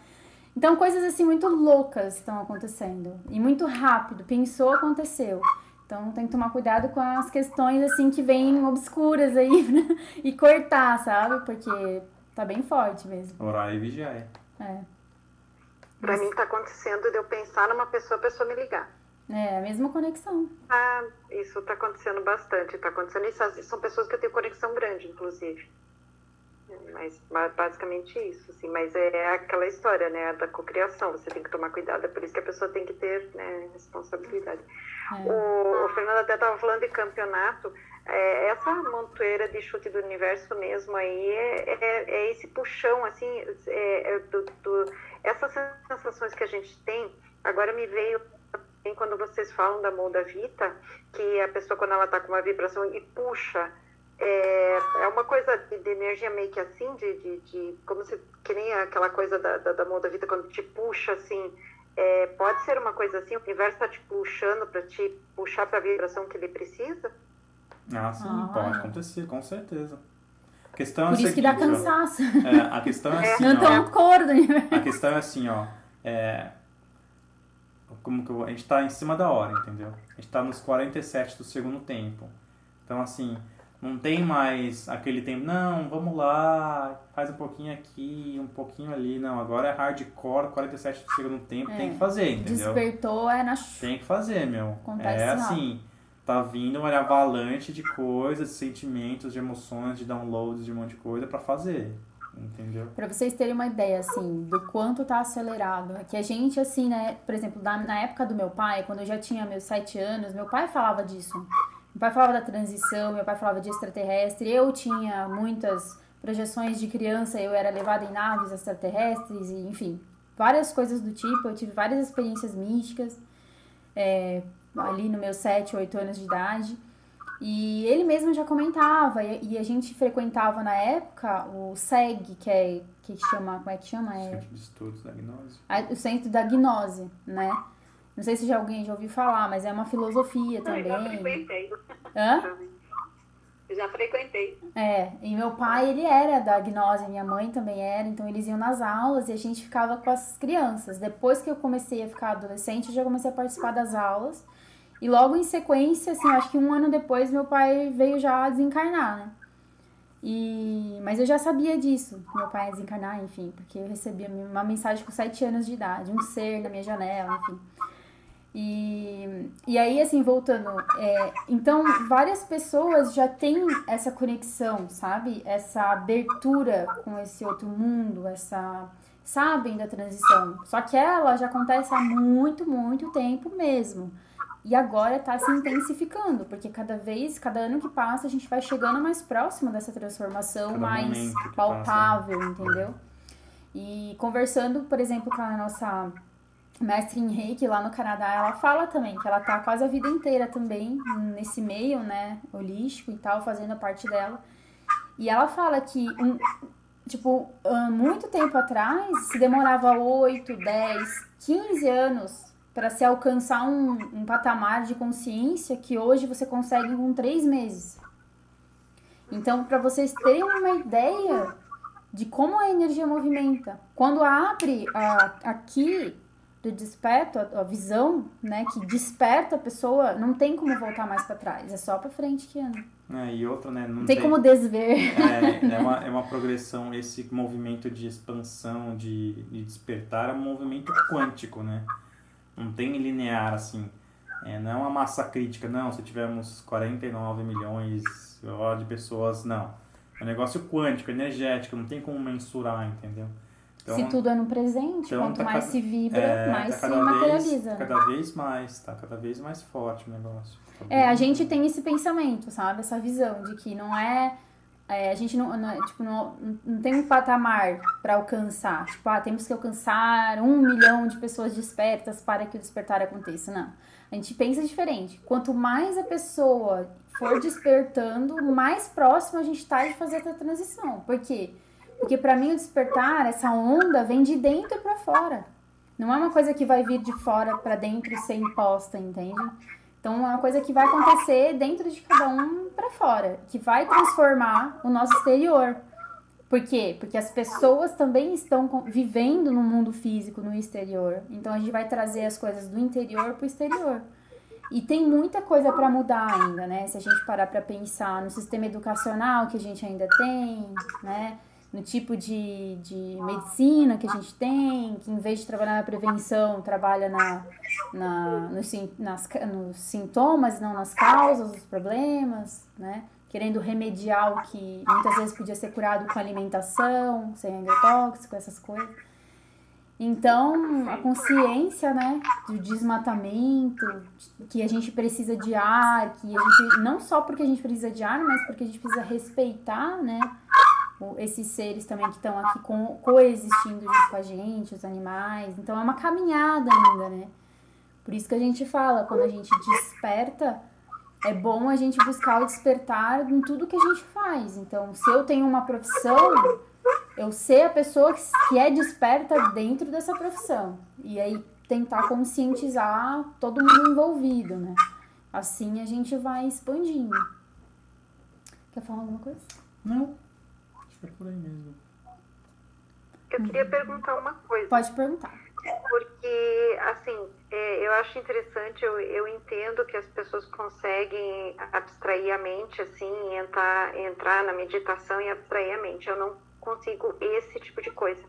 Então, coisas assim muito loucas estão acontecendo. E muito rápido. Pensou, aconteceu. Então, tem que tomar cuidado com as questões assim que vêm obscuras aí, né? E cortar, sabe? Porque tá bem forte mesmo. Orar e vigiar. Pra mim tá acontecendo de eu pensar numa pessoa, a pessoa me ligar. É, a mesma conexão. Isso tá acontecendo bastante. Tá acontecendo isso. São pessoas que eu tenho conexão grande, inclusive. Mas basicamente isso, assim. Mas é aquela história, né? Da cocriação. Você tem que tomar cuidado. É por isso que a pessoa tem que ter, né, responsabilidade. O Fernando até estava falando de campeonato. Essa montoeira de chute do universo mesmo aí é esse puxão, assim, essas sensações que a gente tem. Agora me veio quando vocês falam da Moldavita, que a pessoa, quando ela está com uma vibração e puxa, é uma coisa de energia meio que assim, como se, que nem aquela coisa da Moldavita, quando te puxa assim. Pode ser uma coisa assim, o universo está te puxando para te puxar para a vibração que ele precisa? Sim, pode acontecer, com certeza. A questão Por isso que dá cansaço. A questão é assim, não tem um coro do universo. A questão é assim, como que a gente está em cima da hora, entendeu? A gente está nos 47 do segundo tempo. Então, assim, não tem mais aquele tempo, não, vamos lá, faz um pouquinho aqui, um pouquinho ali. Não, agora é hardcore, 47 do segundo tempo, tem que fazer, entendeu? Despertou, Tem que fazer, meu. Acontece assim, tá vindo uma avalanche de coisas, de sentimentos, de emoções, de downloads, de um monte de coisa pra fazer, entendeu? Pra vocês terem uma ideia, assim, do quanto tá acelerado. Que a gente, assim, né, por exemplo, na época do meu pai, quando eu já tinha meus 7 anos, meu pai falava disso. Meu pai falava da transição, meu pai falava de extraterrestre, eu tinha muitas projeções de criança, eu era levada em naves extraterrestres, e, enfim, várias coisas do tipo, eu tive várias experiências místicas, ali nos meus 7, 8 anos de idade, e ele mesmo já comentava, e a gente frequentava na época o SEG, que chama, como é que chama? Centro de Estudos da Gnose. O Centro da Gnose, né? Não sei se alguém já ouviu falar, mas é uma filosofia também. Eu já frequentei. Hã? Eu já frequentei. E meu pai, ele era da gnose, minha mãe também era, então eles iam nas aulas e a gente ficava com as crianças. Depois que eu comecei a ficar adolescente, eu já comecei a participar das aulas. E logo em sequência, assim, acho que 1 ano depois, meu pai veio já desencarnar, né? Mas eu já sabia disso, meu pai ia desencarnar, enfim, porque eu recebia uma mensagem com 7 anos de idade, um ser na minha janela, enfim. E aí, assim, voltando, então várias pessoas já têm essa conexão, sabe? Essa abertura com esse outro mundo, sabem da transição. Só que ela já acontece há muito, muito tempo mesmo. E agora tá se intensificando, porque cada ano que passa, a gente vai chegando mais próximo dessa transformação mais palpável, entendeu? E conversando, por exemplo, com a nossa mestre em Reiki lá no Canadá, ela fala também que ela tá quase a vida inteira também nesse meio, né, holístico e tal, fazendo a parte dela. E ela fala que, muito tempo atrás, se demorava 8, 10, 15 anos para se alcançar um patamar de consciência que hoje você consegue com 3 meses. Então, para vocês terem uma ideia de como a energia movimenta, quando abre aqui do desperto, a visão, né, que desperta a pessoa, não tem como voltar mais para trás, é só para frente que anda. E outra, né, não tem como desver. É uma progressão, esse movimento de expansão, de despertar, é um movimento quântico, né? Não tem linear, assim. Não é uma massa crítica, não, se tivermos 49 milhões de pessoas, não. É um negócio quântico, energético, não tem como mensurar, entendeu? Então, se tudo é no presente, então quanto tá mais cada- se vibra, mais tá se materializa. cada vez mais forte o negócio. Tá A bem- gente tem esse pensamento, sabe? Essa visão de que não é... a gente não tem um patamar para alcançar. Tipo, temos que alcançar 1 milhão de pessoas despertas para que o despertar aconteça. Não. A gente pensa diferente. Quanto mais a pessoa for despertando, mais próximo a gente está de fazer essa transição. Por quê? Porque para mim o despertar, essa onda, vem de dentro para fora. Não é uma coisa que vai vir de fora para dentro e ser imposta, entende? Então é uma coisa que vai acontecer dentro de cada um para fora, que vai transformar o nosso exterior. Por quê? Porque as pessoas também estão vivendo no mundo físico, no exterior. Então a gente vai trazer as coisas do interior para o exterior. E tem muita coisa para mudar ainda, né? Se a gente parar para pensar no sistema educacional que a gente ainda tem, né? No tipo de medicina que a gente tem, que em vez de trabalhar na prevenção, trabalha nos sintomas, não nas causas dos problemas, né? Querendo remediar o que muitas vezes podia ser curado com alimentação, sem agrotóxico, essas coisas. Então, a consciência, né, do desmatamento, que a gente precisa de ar, que a gente, não só porque a gente precisa de ar, mas porque a gente precisa respeitar, né, esses seres também que estão aqui coexistindo junto com a gente, os animais. Então, é uma caminhada ainda, né. Por isso que a gente fala, quando a gente desperta, é bom a gente buscar o despertar em tudo que a gente faz. Então, se eu tenho uma profissão, eu ser a pessoa que é desperta dentro dessa profissão. E aí tentar conscientizar todo mundo envolvido, né? Assim a gente vai expandindo. Quer falar alguma coisa? Não, acho que é por aí mesmo. Eu queria perguntar uma coisa. Pode perguntar. Porque, assim, eu acho interessante, eu entendo que as pessoas conseguem abstrair a mente, assim, entrar na meditação e abstrair a mente. Eu não consigo esse tipo de coisa.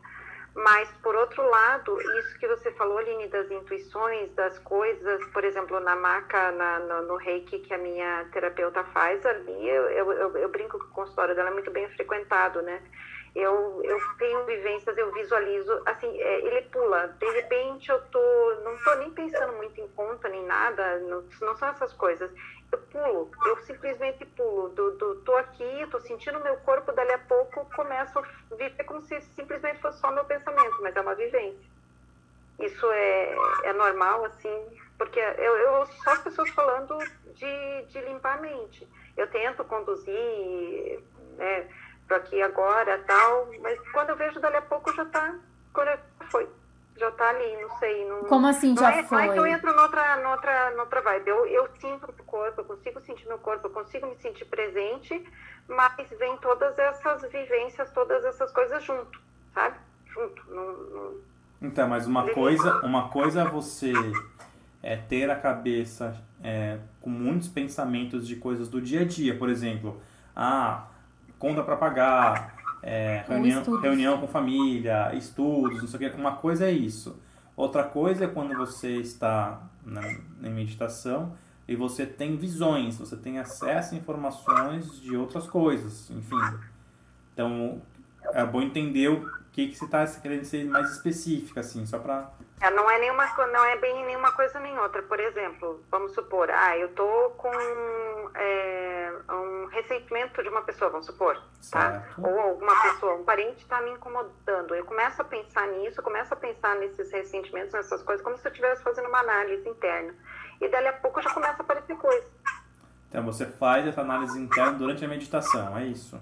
Mas, por outro lado, isso que você falou, Aline, das intuições, das coisas, por exemplo, na maca, no reiki que a minha terapeuta faz ali, eu brinco que o consultório dela é muito bem frequentado, né? Eu tenho vivências, eu visualizo, assim, ele pula, de repente não tô nem pensando muito em conta, nem nada, não são essas coisas. Eu pulo, eu simplesmente pulo, tô aqui, tô sentindo meu corpo, dali a pouco começo a viver como se simplesmente fosse só meu pensamento, mas é uma vivência. Isso é normal, assim, porque eu ouço só as pessoas falando de limpar a mente. Eu tento conduzir, né, pro aqui e agora, tal, mas quando eu vejo dali a pouco já foi. Já tá ali, não sei. Não, como assim não já foi? Não é que eu entro noutra vibe. Eu sinto no corpo, eu consigo sentir meu corpo, eu consigo me sentir presente, mas vem todas essas vivências, todas essas coisas junto, sabe? Junto. Então, mas uma coisa é você ter a cabeça com muitos pensamentos de coisas do dia a dia, por exemplo, conta para pagar, reunião com família, estudos, não sei o que. Uma coisa é isso. Outra coisa é quando você está em meditação e você tem visões, você tem acesso a informações de outras coisas, enfim. Então, é bom entender o que você está querendo ser mais específica, assim, só para... Não é bem nenhuma coisa nem outra. Por exemplo, vamos supor, eu tô com um ressentimento de uma pessoa, vamos supor, tá? Ou alguma pessoa, um parente está me incomodando. Eu começo a pensar nisso, começo a pensar nesses ressentimentos, nessas coisas, como se eu estivesse fazendo uma análise interna. E dali a pouco já começa a aparecer coisa. Então, você faz essa análise interna durante a meditação, é isso?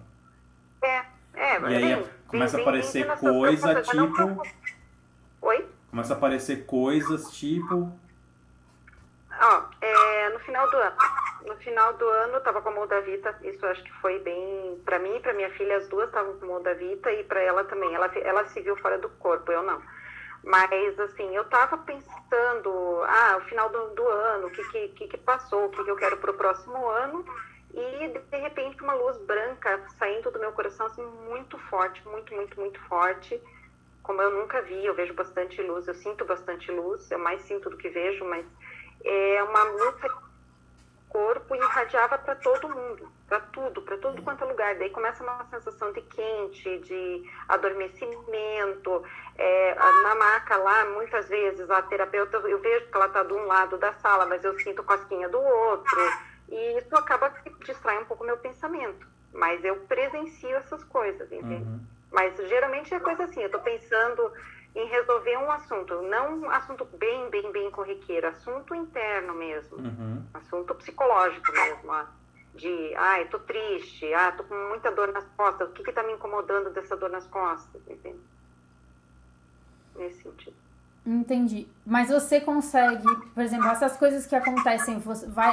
E aí começa a aparecer coisa tipo... Oi? Começa a aparecer coisas tipo... No final do ano. No final do ano eu tava com a Moldavita, isso eu acho que foi bem... Pra mim e pra minha filha, as duas estavam com Moldavita e pra ela também. Ela se viu fora do corpo, eu não. Mas, assim, eu tava pensando, o final do ano, o que passou, o que eu quero pro próximo ano... E, de repente, uma luz branca saindo do meu coração, assim, muito forte, muito, muito, muito forte. Como eu nunca vi, eu vejo bastante luz, eu sinto bastante luz, eu mais sinto do que vejo, mas é uma luz corpo e irradiava para todo mundo, para tudo quanto é lugar. Daí começa uma sensação de quente, de adormecimento. Na maca lá, muitas vezes, a terapeuta, eu vejo que ela está de um lado da sala, mas eu sinto cosquinha do outro. E isso acaba que distrai um pouco o meu pensamento. Mas eu presencio essas coisas, entende? Mas geralmente é coisa assim, eu estou pensando em resolver um assunto, não um assunto bem corriqueiro, assunto interno mesmo, assunto psicológico mesmo, eu tô triste, tô com muita dor nas costas, o que tá me incomodando dessa dor nas costas, entende? Nesse sentido. Entendi. Mas você consegue, por exemplo, essas coisas que acontecem,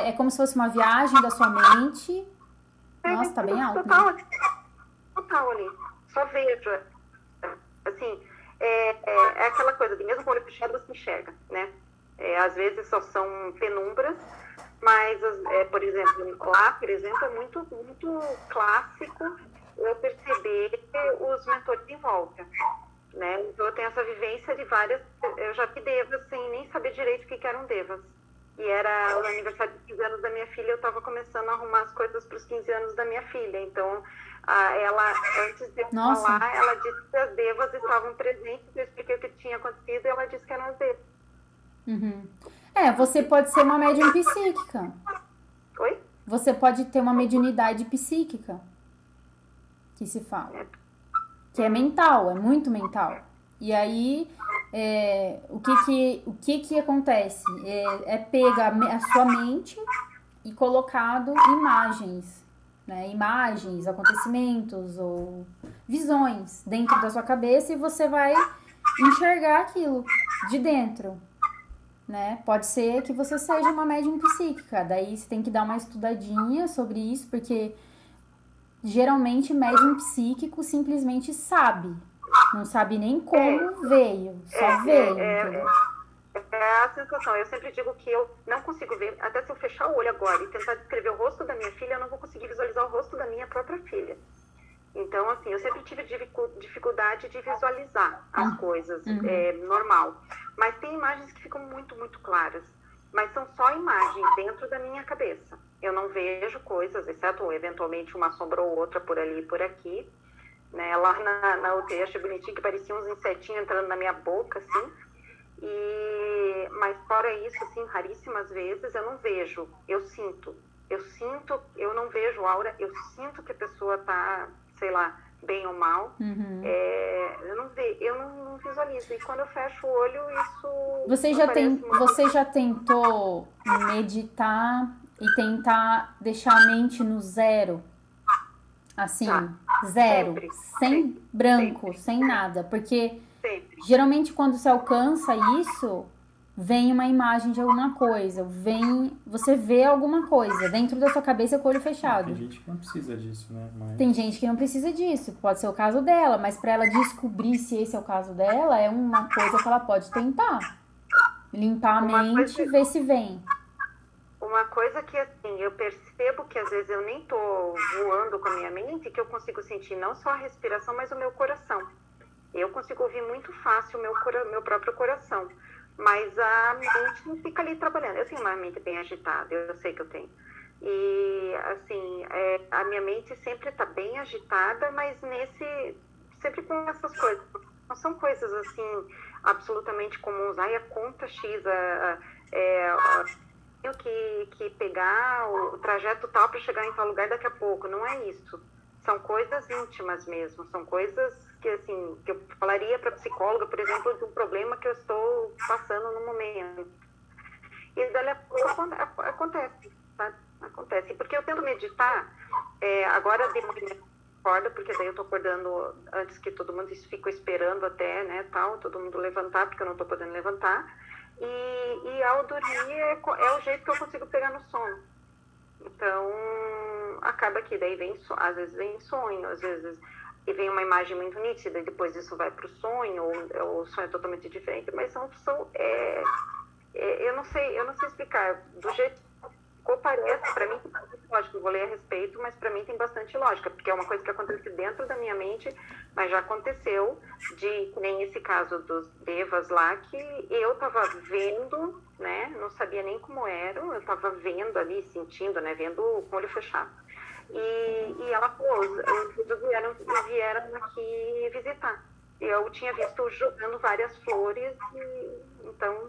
é como se fosse uma viagem da sua mente. Nossa, tá bem alto. Total ali. Só vejo, assim, é aquela coisa de mesmo com o olho fechado você enxerga, né? Às vezes só são penumbras, mas, por exemplo, lá, é muito, muito clássico eu perceber os mentores em volta, né? Então eu tenho essa vivência de várias, eu já vi devas sem nem saber direito o que eram devas. E era o aniversário de 15 anos da minha filha, eu estava começando a arrumar as coisas para os 15 anos da minha filha, então ela, antes de eu falar, ela disse que as devas estavam presentes, eu expliquei o que tinha acontecido e ela disse que eram as devas. Você pode ser uma médium psíquica. Oi? Você pode ter uma mediunidade psíquica, que se fala. Que é mental, é muito mental. E aí, o que acontece? Pega a sua mente e colocado imagens, né? Imagens, acontecimentos ou visões dentro da sua cabeça e você vai enxergar aquilo de dentro, né? Pode ser que você seja uma médium psíquica, daí você tem que dar uma estudadinha sobre isso, porque geralmente médium psíquico simplesmente sabe, não sabe nem como veio, só veio, entendeu? É a sensação. Eu sempre digo que eu não consigo ver, até se eu fechar o olho agora e tentar descrever o rosto da minha filha, eu não vou conseguir visualizar o rosto da minha própria filha. Então, assim, eu sempre tive dificuldade de visualizar as coisas, normal. Mas tem imagens que ficam muito, muito claras. Mas são só imagens dentro da minha cabeça. Eu não vejo coisas, exceto eventualmente uma sombra ou outra por ali e por aqui. Né? Lá na UTI, achei bonitinho que pareciam uns insetinhos entrando na minha boca, assim. Mas fora isso, assim, raríssimas vezes eu não vejo, eu sinto, eu não vejo aura, eu sinto que a pessoa tá, sei lá, bem ou mal, eu não visualizo, e quando eu fecho o olho, isso... Você já tentou meditar e tentar deixar a mente no zero? Assim, zero, sem branco, sem nada, porque... Geralmente quando você alcança isso, vem uma imagem de alguma coisa, você vê alguma coisa dentro da sua cabeça com o olho fechado. Tem gente que não precisa disso, né? Tem gente que não precisa disso, pode ser o caso dela, mas para ela descobrir se esse é o caso dela, é uma coisa que ela pode tentar. Limpar a mente e ver se vem. Uma coisa que, assim, eu percebo que às vezes eu nem tô voando com a minha mente, que eu consigo sentir não só a respiração, mas o meu coração. Eu consigo ouvir muito fácil o meu próprio coração, mas a mente não fica ali trabalhando. Eu tenho uma mente bem agitada, eu sei que eu tenho. E, assim, a minha mente sempre está bem agitada, mas sempre com essas coisas. Não são coisas, assim, absolutamente comuns. A conta X, tenho que pegar o trajeto tal para chegar em tal lugar daqui a pouco. Não é isso. São coisas íntimas mesmo, são coisas que, assim, que eu falaria para psicóloga, por exemplo, de um problema que eu estou passando no momento. E dali a pouco acontece, tá? Acontece. Porque eu tento meditar, agora de manhã acorda, porque daí eu estou acordando antes que todo mundo fica esperando até, né, tal, todo mundo levantar, porque eu não estou podendo levantar. E ao dormir é o jeito que eu consigo pegar no sono. Então, acaba que daí às vezes vem sonho, às vezes vem uma imagem muito nítida e depois isso vai para o sonho, ou o sonho é totalmente diferente, mas eu não sei explicar. Do jeito parece, para mim tem bastante lógica, eu vou ler a respeito, mas para mim tem bastante lógica, porque é uma coisa que acontece dentro da minha mente, mas já aconteceu, que nem esse caso dos devas lá, que eu tava vendo, né, não sabia nem como era, eu tava vendo ali, sentindo, né, vendo com o olho fechado. E ela falou, os vieram aqui visitar. Eu tinha visto jogando várias flores, então,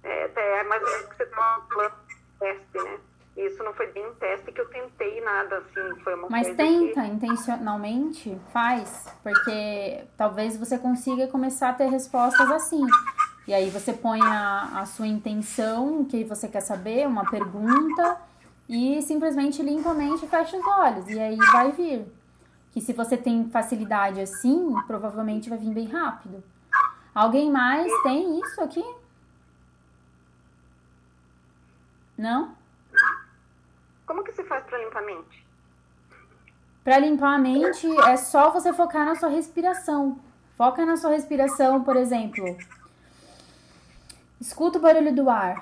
é mais ou menos que você estava falando de teste, né? Isso não foi bem um teste que eu tentei nada, assim, foi uma Mas coisa tenta, que... intencionalmente, faz, porque talvez você consiga começar a ter respostas assim. E aí você põe a sua intenção, o que você quer saber, uma pergunta, e simplesmente limpa a mente e fecha os olhos. E aí vai vir. Que se você tem facilidade assim, provavelmente vai vir bem rápido. Alguém mais tem isso aqui? Não? Como que se faz para limpar a mente? Para limpar a mente é só você focar na sua respiração. Foca na sua respiração, por exemplo. Escuta o barulho do ar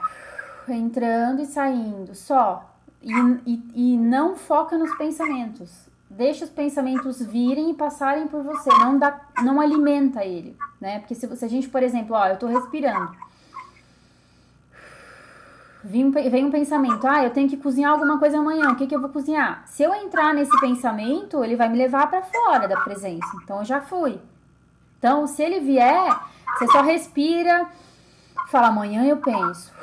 entrando e saindo, só. E não foca nos pensamentos. Deixa os pensamentos virem e passarem por você. Não alimenta ele, né? Porque se a gente, por exemplo, eu tô respirando. Vem um pensamento, eu tenho que cozinhar alguma coisa amanhã, o que eu vou cozinhar? Se eu entrar nesse pensamento, ele vai me levar para fora da presença. Então eu já fui. Então, se ele vier, você só respira, fala, amanhã eu penso.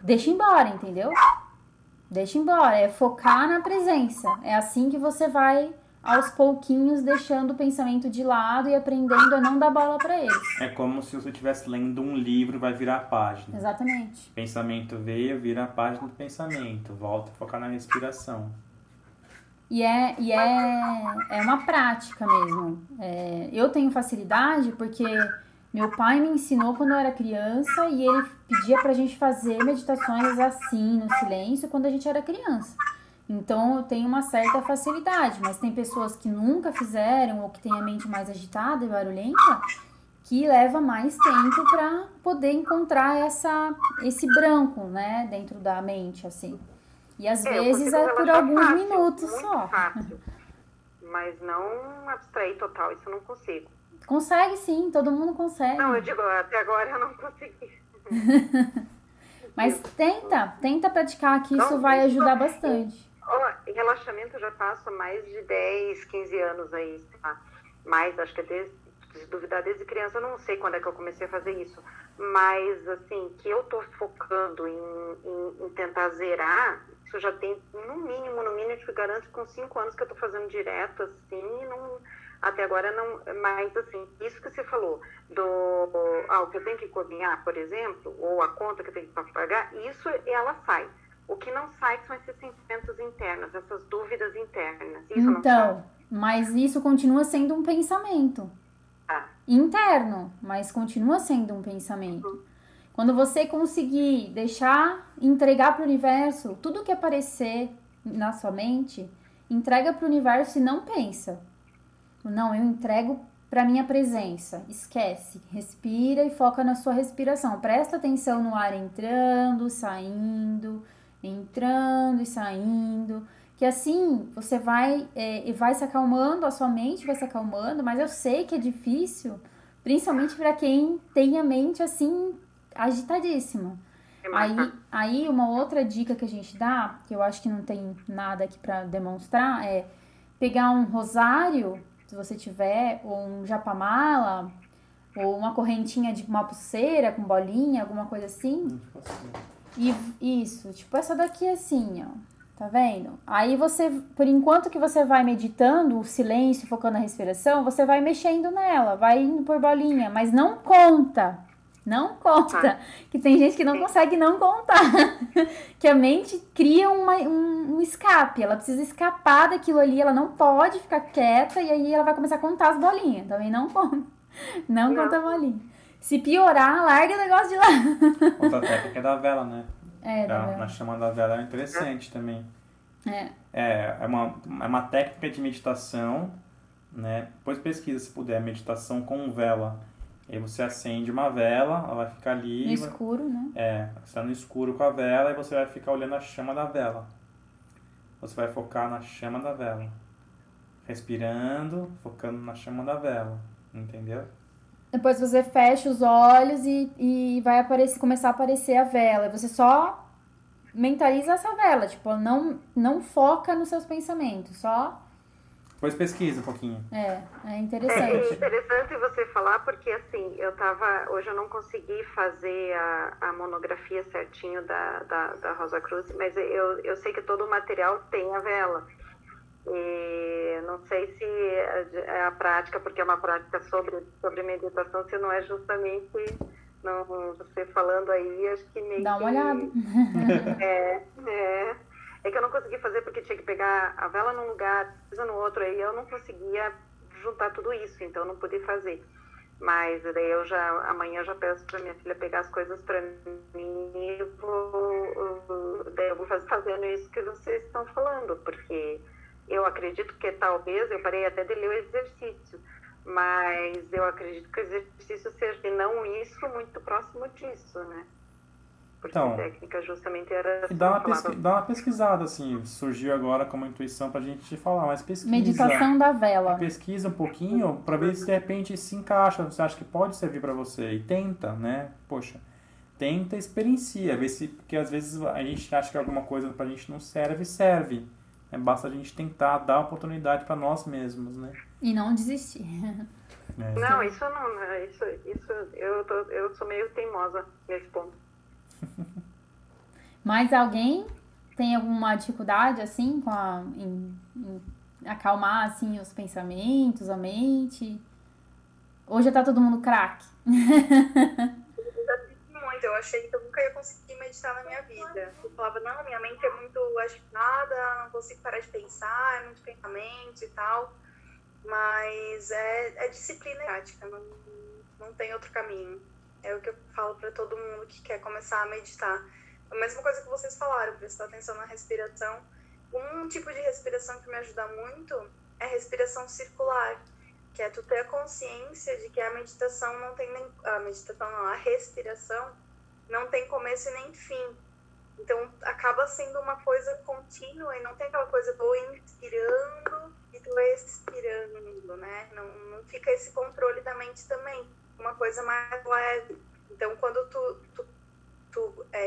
Deixa embora, entendeu? Deixa embora, é focar na presença. É assim que você vai, aos pouquinhos, deixando o pensamento de lado e aprendendo a não dar bola para eles. É como se você estivesse lendo um livro, vai virar a página. Exatamente. Pensamento veio, vira a página do pensamento. Volta a focar na respiração. E é uma prática mesmo. Eu tenho facilidade porque meu pai me ensinou quando eu era criança e ele pedia pra gente fazer meditações assim, no silêncio, quando a gente era criança. Então eu tenho uma certa facilidade, mas tem pessoas que nunca fizeram ou que têm a mente mais agitada e barulhenta que leva mais tempo pra poder encontrar esse branco, né, dentro da mente, assim. E às vezes é por alguns minutos só. Fácil, mas não abstrair total, isso eu não consigo. Consegue sim, todo mundo consegue. Não, eu digo, até agora eu não consegui. Mas tenta praticar que isso vai ajudar bastante. Relaxamento eu já faço há mais de 10, 15 anos aí, tá? Mas acho que se duvidar desde criança, eu não sei quando é que eu comecei a fazer isso. Mas, assim, que eu tô focando em tentar zerar, isso já tem, no mínimo, eu te garanto que com 5 anos que eu tô fazendo direto, assim, até agora não, mas assim, isso que você falou, o que eu tenho que cozinhar, por exemplo, ou a conta que eu tenho que pagar, isso ela sai. O que não sai são esses sentimentos internos, essas dúvidas internas. Isso não sai. Mas isso continua sendo um pensamento. Interno, mas continua sendo um pensamento. Quando você conseguir entregar para o universo tudo que aparecer na sua mente, entrega para o universo e não pensa. Não, eu entrego para minha presença. Esquece, respira e foca na sua respiração. Presta atenção no ar entrando, saindo, que assim você vai se acalmando, a sua mente vai se acalmando, mas eu sei que é difícil, principalmente para quem tem a mente assim agitadíssima. Aí uma outra dica que a gente dá, que eu acho que não tem nada aqui para demonstrar, é pegar um rosário, se você tiver, ou um japamala, ou uma correntinha de uma pulseira com bolinha, alguma coisa assim. E isso, tipo essa daqui assim, ó. Tá vendo? Aí você, por enquanto que você vai meditando, o silêncio, focando na respiração, você vai mexendo nela, vai indo por bolinha, mas não conta. Não conta. Que tem gente que não consegue não contar. Que a mente cria um escape. Ela precisa escapar daquilo ali, ela não pode ficar quieta e aí ela vai começar a contar as bolinhas. Também não conta. Não conta a bolinha. Se piorar, larga o negócio de lá. Outra técnica é da vela, né? Da vela. Na chama da vela é interessante também. É uma técnica de meditação, né? Depois pesquisa se puder, meditação com vela. Aí você acende uma vela, ela vai ficar ali. No escuro, né? Você tá no escuro com a vela e você vai ficar olhando a chama da vela. Você vai focar na chama da vela. Respirando, focando na chama da vela. Entendeu? Depois você fecha os olhos e vai começar a aparecer a vela. E você só mentaliza essa vela. Tipo, não foca nos seus pensamentos. Só... Depois pesquisa um pouquinho. É É interessante. interessante você falar, porque assim, hoje eu não consegui fazer a monografia certinho da Rosa Cruz, mas eu sei que todo o material tem a vela. E não sei se é a prática, porque é uma prática sobre meditação, se não é justamente, não, você falando aí, acho que meio Dá uma olhada. É que eu não consegui fazer porque tinha que pegar a vela num lugar, coisa no outro, aí eu não conseguia juntar tudo isso, então eu não pude fazer. Mas daí amanhã eu já peço para minha filha pegar as coisas para mim e daí eu vou fazendo isso que vocês estão falando, porque eu acredito que talvez, eu parei até de ler o exercício, mas eu acredito que o exercício seja, não isso, muito próximo disso, né? Porque Então, a técnica justamente era... E dá uma pesquisada, assim, surgiu agora como intuição pra gente falar, mas pesquisa. Meditação da vela. Pesquisa um pouquinho pra ver se de repente se encaixa, você acha que pode servir pra você. E tenta, né? Poxa, tenta, experiencia, vê se, porque às vezes a gente acha que alguma coisa pra gente não serve. Basta a gente tentar dar oportunidade pra nós mesmos, né? E não desistir. Não, isso não, isso eu sou meio teimosa nesse ponto. Mas alguém tem alguma dificuldade, assim, em acalmar, assim, os pensamentos, a mente? Ou já tá todo mundo craque? Muito, eu achei que eu nunca ia conseguir meditar na minha vida. Eu falava, não, minha mente é muito agitada, não consigo parar de pensar, é muito pensamento e tal. Mas é disciplina e prática, não tem outro caminho. É o que eu falo para todo mundo que quer começar a meditar. A mesma coisa que vocês falaram, prestar atenção na respiração. Um tipo de respiração que me ajuda muito é a respiração circular, que é tu ter a consciência de que a meditação não tem nem... a respiração não tem começo e nem fim. Então, acaba sendo uma coisa contínua e não tem aquela coisa, tô inspirando e tô expirando, né? Não fica esse controle da mente também. Uma coisa mais leve. Então, quando tu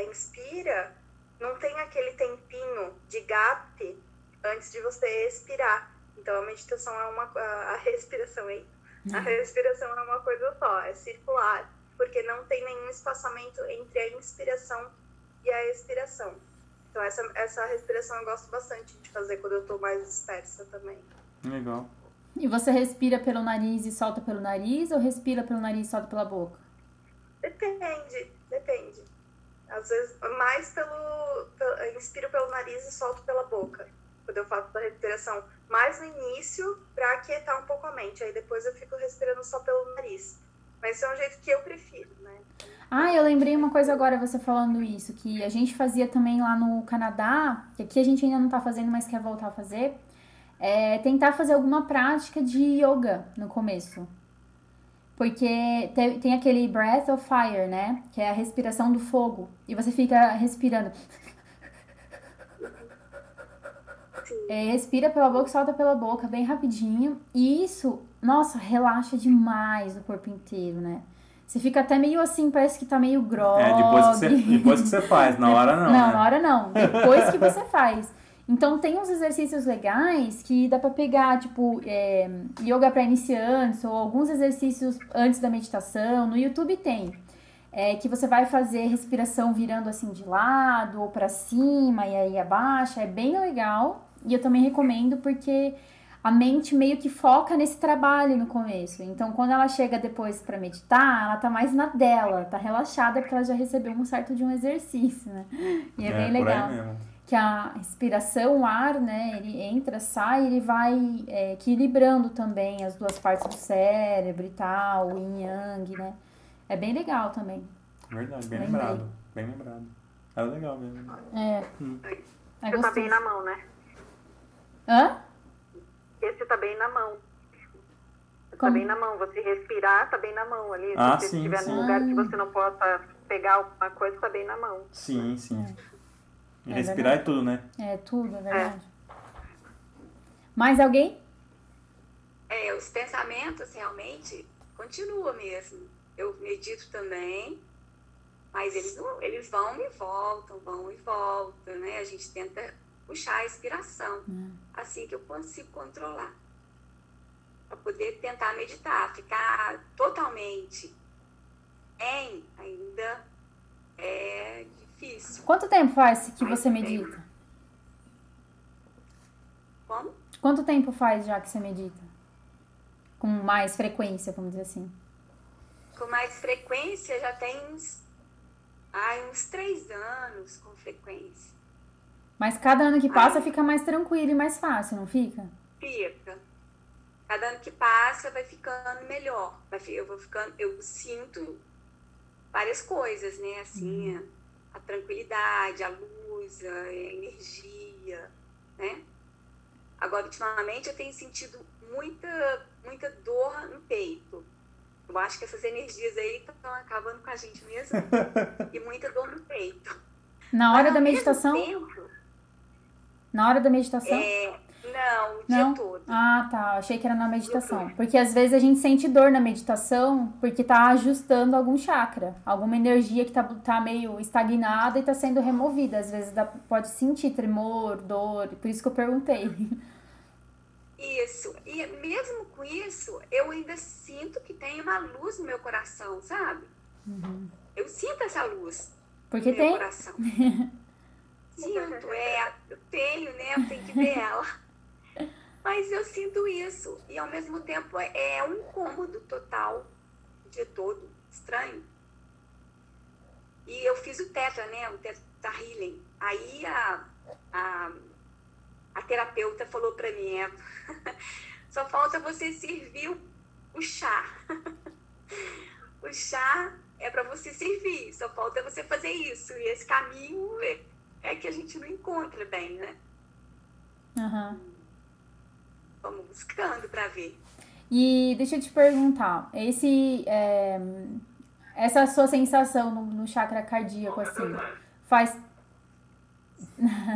inspira, não tem aquele tempinho de gap antes de você expirar. Então, a meditação a respiração, hein? A respiração é uma coisa só, é circular, porque não tem nenhum espaçamento entre a inspiração e a expiração. Então, essa respiração eu gosto bastante de fazer quando eu tô mais dispersa também. Legal. E você respira pelo nariz e solta pelo nariz, ou respira pelo nariz e solta pela boca? Depende. Às vezes, mais inspiro pelo nariz e solto pela boca, quando eu faço a respiração. Mais no início, pra aquietar um pouco a mente. Aí depois eu fico respirando só pelo nariz. Mas esse é um jeito que eu prefiro, né? Eu lembrei uma coisa agora, você falando isso, que a gente fazia também lá no Canadá, que aqui a gente ainda não tá fazendo, mas quer voltar a fazer, tentar fazer alguma prática de yoga no começo. Porque tem aquele breath of fire, né? Que é a respiração do fogo. E você fica respirando. Respira pela boca e solta pela boca, bem rapidinho. E isso, nossa, relaxa demais o corpo inteiro, né? Você fica até meio assim, parece que tá meio grog. Depois que você faz, na hora não. Não, né? na hora não. Depois que você faz. Então, tem uns exercícios legais que dá pra pegar, tipo, yoga pra iniciantes ou alguns exercícios antes da meditação. No YouTube tem. Que você vai fazer respiração virando assim de lado ou pra cima e aí abaixa. É bem legal. E eu também recomendo porque a mente meio que foca nesse trabalho no começo. Então, quando ela chega depois pra meditar, ela tá mais na dela, tá relaxada porque ela já recebeu um certo de um exercício, né? E é bem legal. Por aí mesmo. Que a respiração, o ar, né, ele entra, sai, ele vai equilibrando também as duas partes do cérebro e tal, o yin yang, né? É bem legal também. Verdade, bem Lembrei. lembrado. Bem lembrado. É legal mesmo. Você tá bem na mão, né? Hã? Esse tá bem na mão. Tá bem na mão. Você respirar, tá bem na mão ali. Ah, Se você sim, estiver sim. num lugar que você não possa pegar alguma coisa, tá bem na mão. Sim, sim. E É respirar verdade. é tudo, né? É tudo, é verdade. Mais alguém? Os pensamentos realmente continuam mesmo. Eu medito também, mas eles vão e voltam, né? A gente tenta puxar a inspiração, assim que eu consigo controlar. Para poder tentar meditar, ficar totalmente ainda é difícil. Quanto tempo faz que Mais você tempo. medita? Como? Quanto tempo faz já que você medita? Com mais frequência, vamos dizer assim. Com mais frequência já tem uns 3 anos com frequência. Mas cada ano que passa fica mais tranquilo e mais fácil, não fica? Fica. Cada ano que passa vai ficando melhor. Eu sinto várias coisas, né? Assim, a tranquilidade, a luz, a energia, né? Agora, ultimamente, eu tenho sentido muita dor no peito. Eu acho que essas energias aí estão acabando com a gente mesmo. E muita dor no peito. Na hora Mas, da ao mesmo meditação? tempo, Na hora da meditação? não, o Não? dia todo. Ah, tá. Achei que era na meditação. todo. Porque às vezes a gente sente dor na meditação porque tá ajustando algum chakra. Alguma energia que tá meio estagnada e tá sendo removida. Às vezes pode sentir tremor, dor. Por isso que eu perguntei. Isso. E mesmo com isso, eu ainda sinto que tem uma luz no meu coração, sabe? Eu sinto essa luz Porque no meu tem. coração. Sinto, eu tenho, né? Eu tenho que ver ela. Mas eu sinto isso. E ao mesmo tempo é um incômodo total o dia todo. Estranho. E eu fiz o Theta, né? O Theta Healing. Aí a terapeuta falou pra mim, só falta você servir o chá. O chá é pra você servir, só falta você fazer isso. E esse caminho é que a gente não encontra bem, né? Aham. Vamos buscando pra ver. E deixa eu te perguntar, essa sua sensação no chakra cardíaco, assim, faz...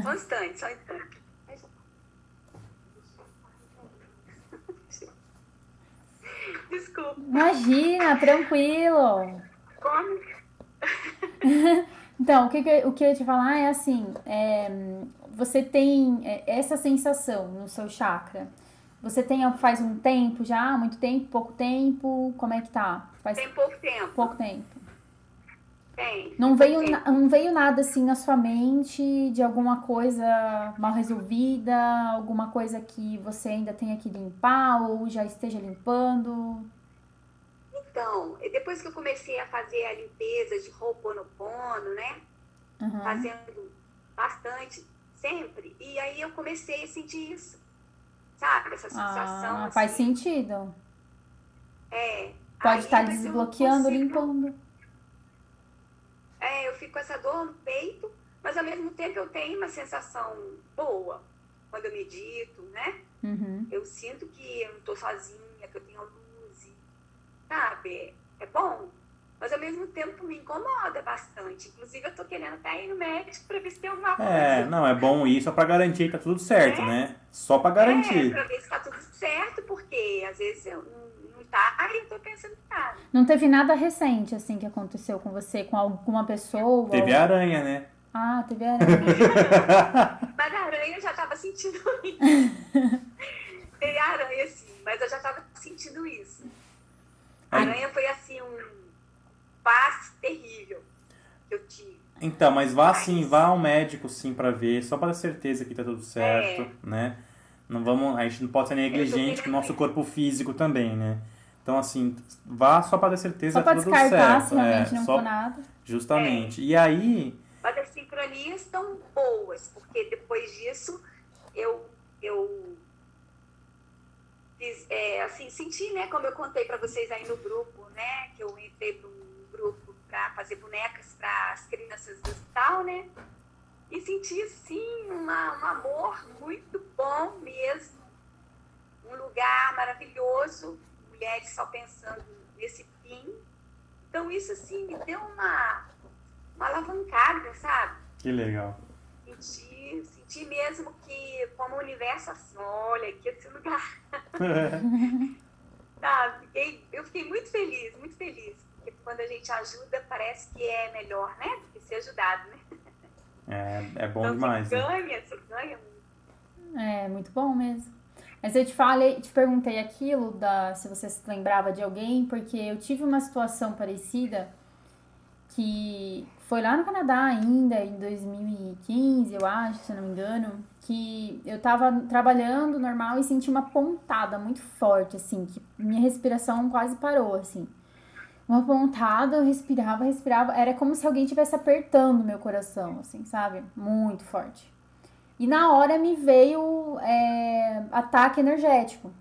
Só um instante. Desculpa. Imagina, tranquilo. Como? Então, o que eu ia te falar é assim, você tem essa sensação no seu chakra, você faz um tempo já, muito tempo, pouco tempo, como é que tá? Faz Tem pouco tempo. pouco tempo. Tem. Não pouco tempo. não veio nada assim na sua mente de alguma coisa mal resolvida, alguma coisa que você ainda tenha que limpar ou já esteja limpando? Então, depois que eu comecei a fazer a limpeza de Ho'oponopono, né? Uhum. Fazendo bastante, sempre. E aí eu comecei a sentir isso. Sabe? Essa sensação. Ah, faz assim. sentido. Aí, Pode estar mas eu não desbloqueando, consigo- limpando. eu fico com essa dor no peito, mas ao mesmo tempo eu tenho uma sensação boa quando eu medito, né? Uhum. Eu sinto que eu não tô sozinha, que eu tenho luz, sabe? É bom, mas ao mesmo tempo me incomoda bastante. Inclusive eu tô querendo até ir no médico pra ver se tem alguma coisa. Não, é bom ir só pra garantir que tá tudo certo, né? Só pra garantir. Pra ver se tá tudo certo, porque às vezes eu não tá e eu tô pensando que tá. Não teve nada recente, assim, que aconteceu com você, com alguma pessoa? Teve a aranha, né? Ah, teve aranha. Mas a aranha eu já tava sentindo isso. Teve a aranha, sim, mas eu já tava sentindo isso. A aranha foi assim um passe terrível que eu tive. Então, mas vá ao médico sim pra ver, só pra ter certeza que tá tudo certo, né? A gente não pode ser negligente com o nosso corpo físico também, né? Então, assim, vá só pra ter certeza Só que pra tá tudo descartar, certo. se realmente não for nada. Justamente. E aí, Mas as sincronias estão boas, porque depois disso eu fiz, assim, senti, né, como eu contei para vocês aí no grupo, né, que eu entrei para um grupo para fazer bonecas para as crianças do hospital, né, e senti, assim, um amor muito bom mesmo, um lugar maravilhoso, mulheres só pensando nesse fim. Então isso assim me deu uma alavancada, sabe? Que legal. Senti mesmo que como o universo assim, olha, aqui é esse lugar. Sabe? Eu fiquei muito feliz, porque quando a gente ajuda parece que é melhor, né? Do que ser ajudado, né? É bom então, demais. Você ganha muito. É, muito bom mesmo. Mas eu te perguntei aquilo, se você se lembrava de alguém, porque eu tive uma situação parecida, que foi lá no Canadá ainda, em 2015, eu acho, se eu não me engano, que eu tava trabalhando normal e senti uma pontada muito forte, assim, que minha respiração quase parou, assim. Uma pontada, eu respirava, era como se alguém estivesse apertando meu coração, assim, sabe? Muito forte. E na hora me veio ataque energético.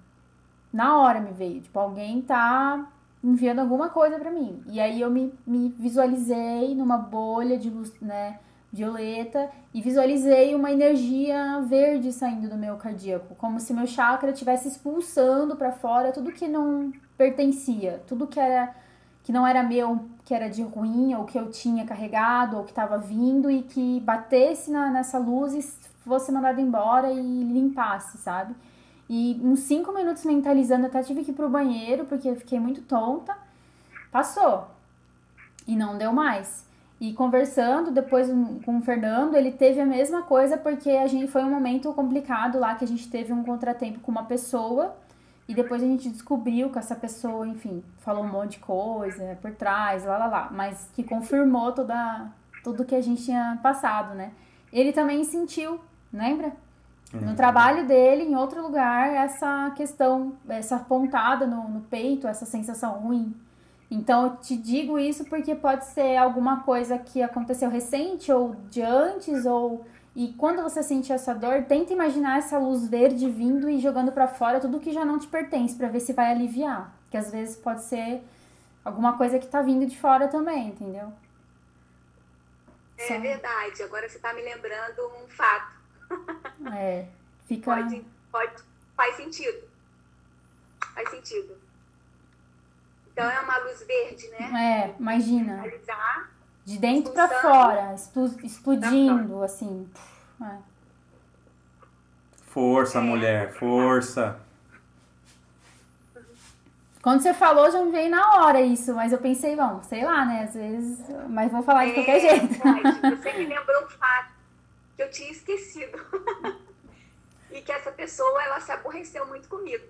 Na hora me veio, tipo, alguém tá enviando alguma coisa pra mim. E aí eu me visualizei numa bolha de luz, né, violeta, e visualizei uma energia verde saindo do meu cardíaco, como se meu chakra estivesse expulsando pra fora tudo que não pertencia, tudo que não era meu, que era de ruim, ou que eu tinha carregado, ou que estava vindo, e que batesse nessa luz e fosse mandado embora e limpasse, sabe? E uns 5 minutos mentalizando, até tive que ir pro banheiro, porque eu fiquei muito tonta. Passou. E não deu mais. E conversando depois com o Fernando, ele teve a mesma coisa, porque foi um momento complicado lá, que a gente teve um contratempo com uma pessoa, e depois a gente descobriu que essa pessoa, enfim, falou um monte de coisa por trás, mas que confirmou tudo que a gente tinha passado, né? Ele também sentiu, lembra? No trabalho dele, em outro lugar, essa questão, essa pontada no peito, essa sensação ruim. Então, eu te digo isso porque pode ser alguma coisa que aconteceu recente ou de antes, e quando você sente essa dor, tenta imaginar essa luz verde vindo e jogando pra fora tudo que já não te pertence, pra ver se vai aliviar. Que às vezes pode ser alguma coisa que tá vindo de fora também, entendeu? É verdade. Agora você tá me lembrando um fato. Fica... Faz sentido. Faz sentido. Então é uma luz verde, né? Imagina. Analisar, de dentro pra fora, explodindo, assim. Força, mulher, força. Quando você falou, já me veio na hora isso, mas eu pensei, bom, sei lá, né? Às vezes, mas vou falar de qualquer jeito. Você me lembrou um fato que eu tinha esquecido. E que essa pessoa, ela se aborreceu muito comigo.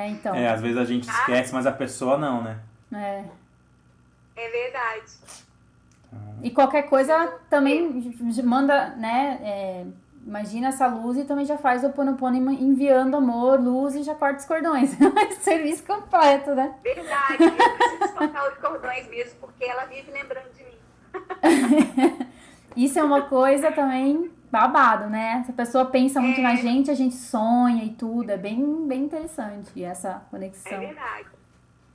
Então. Às vezes a gente esquece, mas a pessoa não, né? É verdade. E qualquer coisa também manda, né? Imagina essa luz e também já faz o Ho'oponopono enviando amor, luz e já corta os cordões. Serviço completo, né? Verdade. Eu preciso cortar os cordões mesmo, porque ela vive lembrando de mim. Isso é uma coisa também babado, né? Se a pessoa pensa muito na gente, a gente sonha e tudo. É bem, bem interessante essa conexão. É verdade.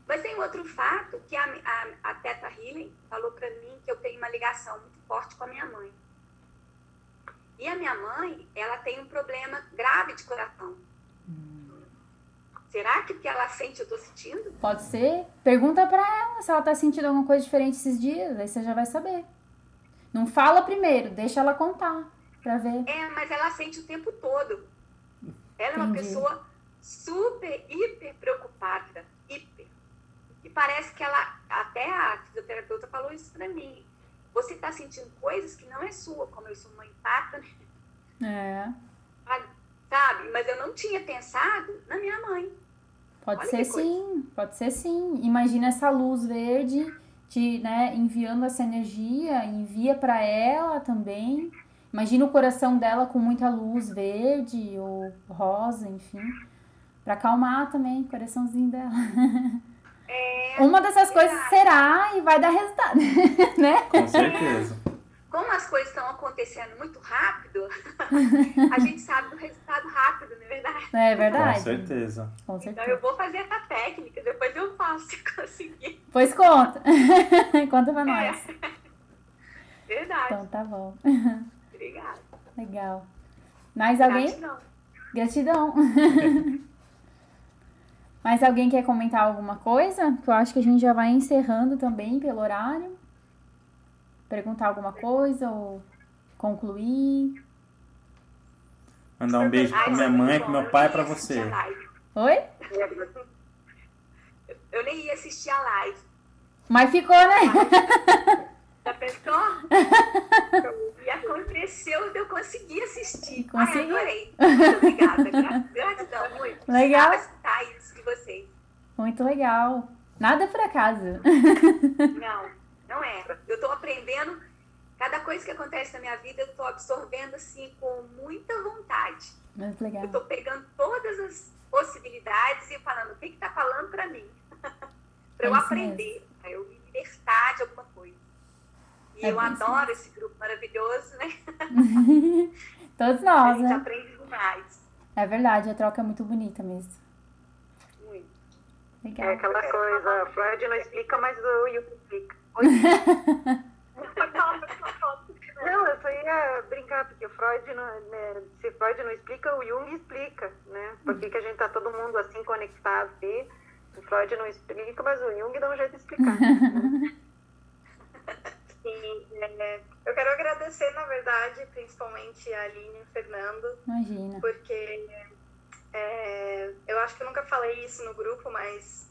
Mas tem outro fato que a Theta Healing falou pra mim, que eu tenho uma ligação muito forte com a minha mãe. E a minha mãe, ela tem um problema grave de coração. Será que o que ela sente eu tô sentindo? Pode ser. Pergunta pra ela se ela tá sentindo alguma coisa diferente esses dias, aí você já vai saber. Não fala primeiro, deixa ela contar pra ver. Mas ela sente o tempo todo. Ela é uma pessoa super, hiper preocupada. Hiper. E parece que ela, até a fisioterapeuta falou isso pra mim. Você tá sentindo coisas que não é sua, como eu sou uma empata, né? Sabe? Mas eu não tinha pensado na minha mãe. Pode ser sim. Imagina essa luz verde né, enviando essa energia, envia pra ela também. Imagina o coração dela com muita luz verde ou rosa, enfim. Pra acalmar também o coraçãozinho dela. Uma dessas coisas será e vai dar resultado, né? Com certeza. Como as coisas estão acontecendo muito rápido, a gente sabe do resultado rápido, não é verdade? É verdade. Com certeza. Então eu vou fazer essa técnica, depois eu faço se conseguir. Pois conta. Conta pra nós. Verdade. Então tá bom. Obrigada. Legal. Mais alguém? Gratidão. Gratidão. Mas alguém quer comentar alguma coisa? Que eu acho que a gente já vai encerrando também pelo horário. Perguntar alguma coisa ou concluir. Mandar um beijo pra minha mãe, pro meu pai e pra você. Oi? Eu nem ia assistir a live. Mas ficou, né? Já pensou? E aconteceu de eu conseguir assistir. Conseguiu? Ai, adorei. Muito obrigada. Gratidão, muito. Legal. Precisava escutar isso de vocês. Muito legal. Nada por acaso. Não é. Eu tô aprendendo. Cada coisa que acontece na minha vida, eu tô absorvendo, assim, com muita vontade. Muito legal. Eu tô pegando todas as possibilidades e falando o que tá falando pra mim. Pra eu isso aprender, pra eu me libertar de alguma coisa. E É eu bem isso adoro esse grupo maravilhoso, né? Todos A nós, gente né? aprende demais. É verdade, a troca é muito bonita mesmo. Muito. Legal. É aquela coisa, Freud não explica, mas o Jung explica. Não, eu só ia brincar, porque Freud não, né, se Freud não explica, o Jung explica, né? Por que a gente tá todo mundo assim conectado aqui? O Freud não explica, mas o Jung dá um jeito de explicar. E, eu quero agradecer, na verdade, principalmente a Aline e o Fernando, Imagina. porque eu acho que eu nunca falei isso no grupo, mas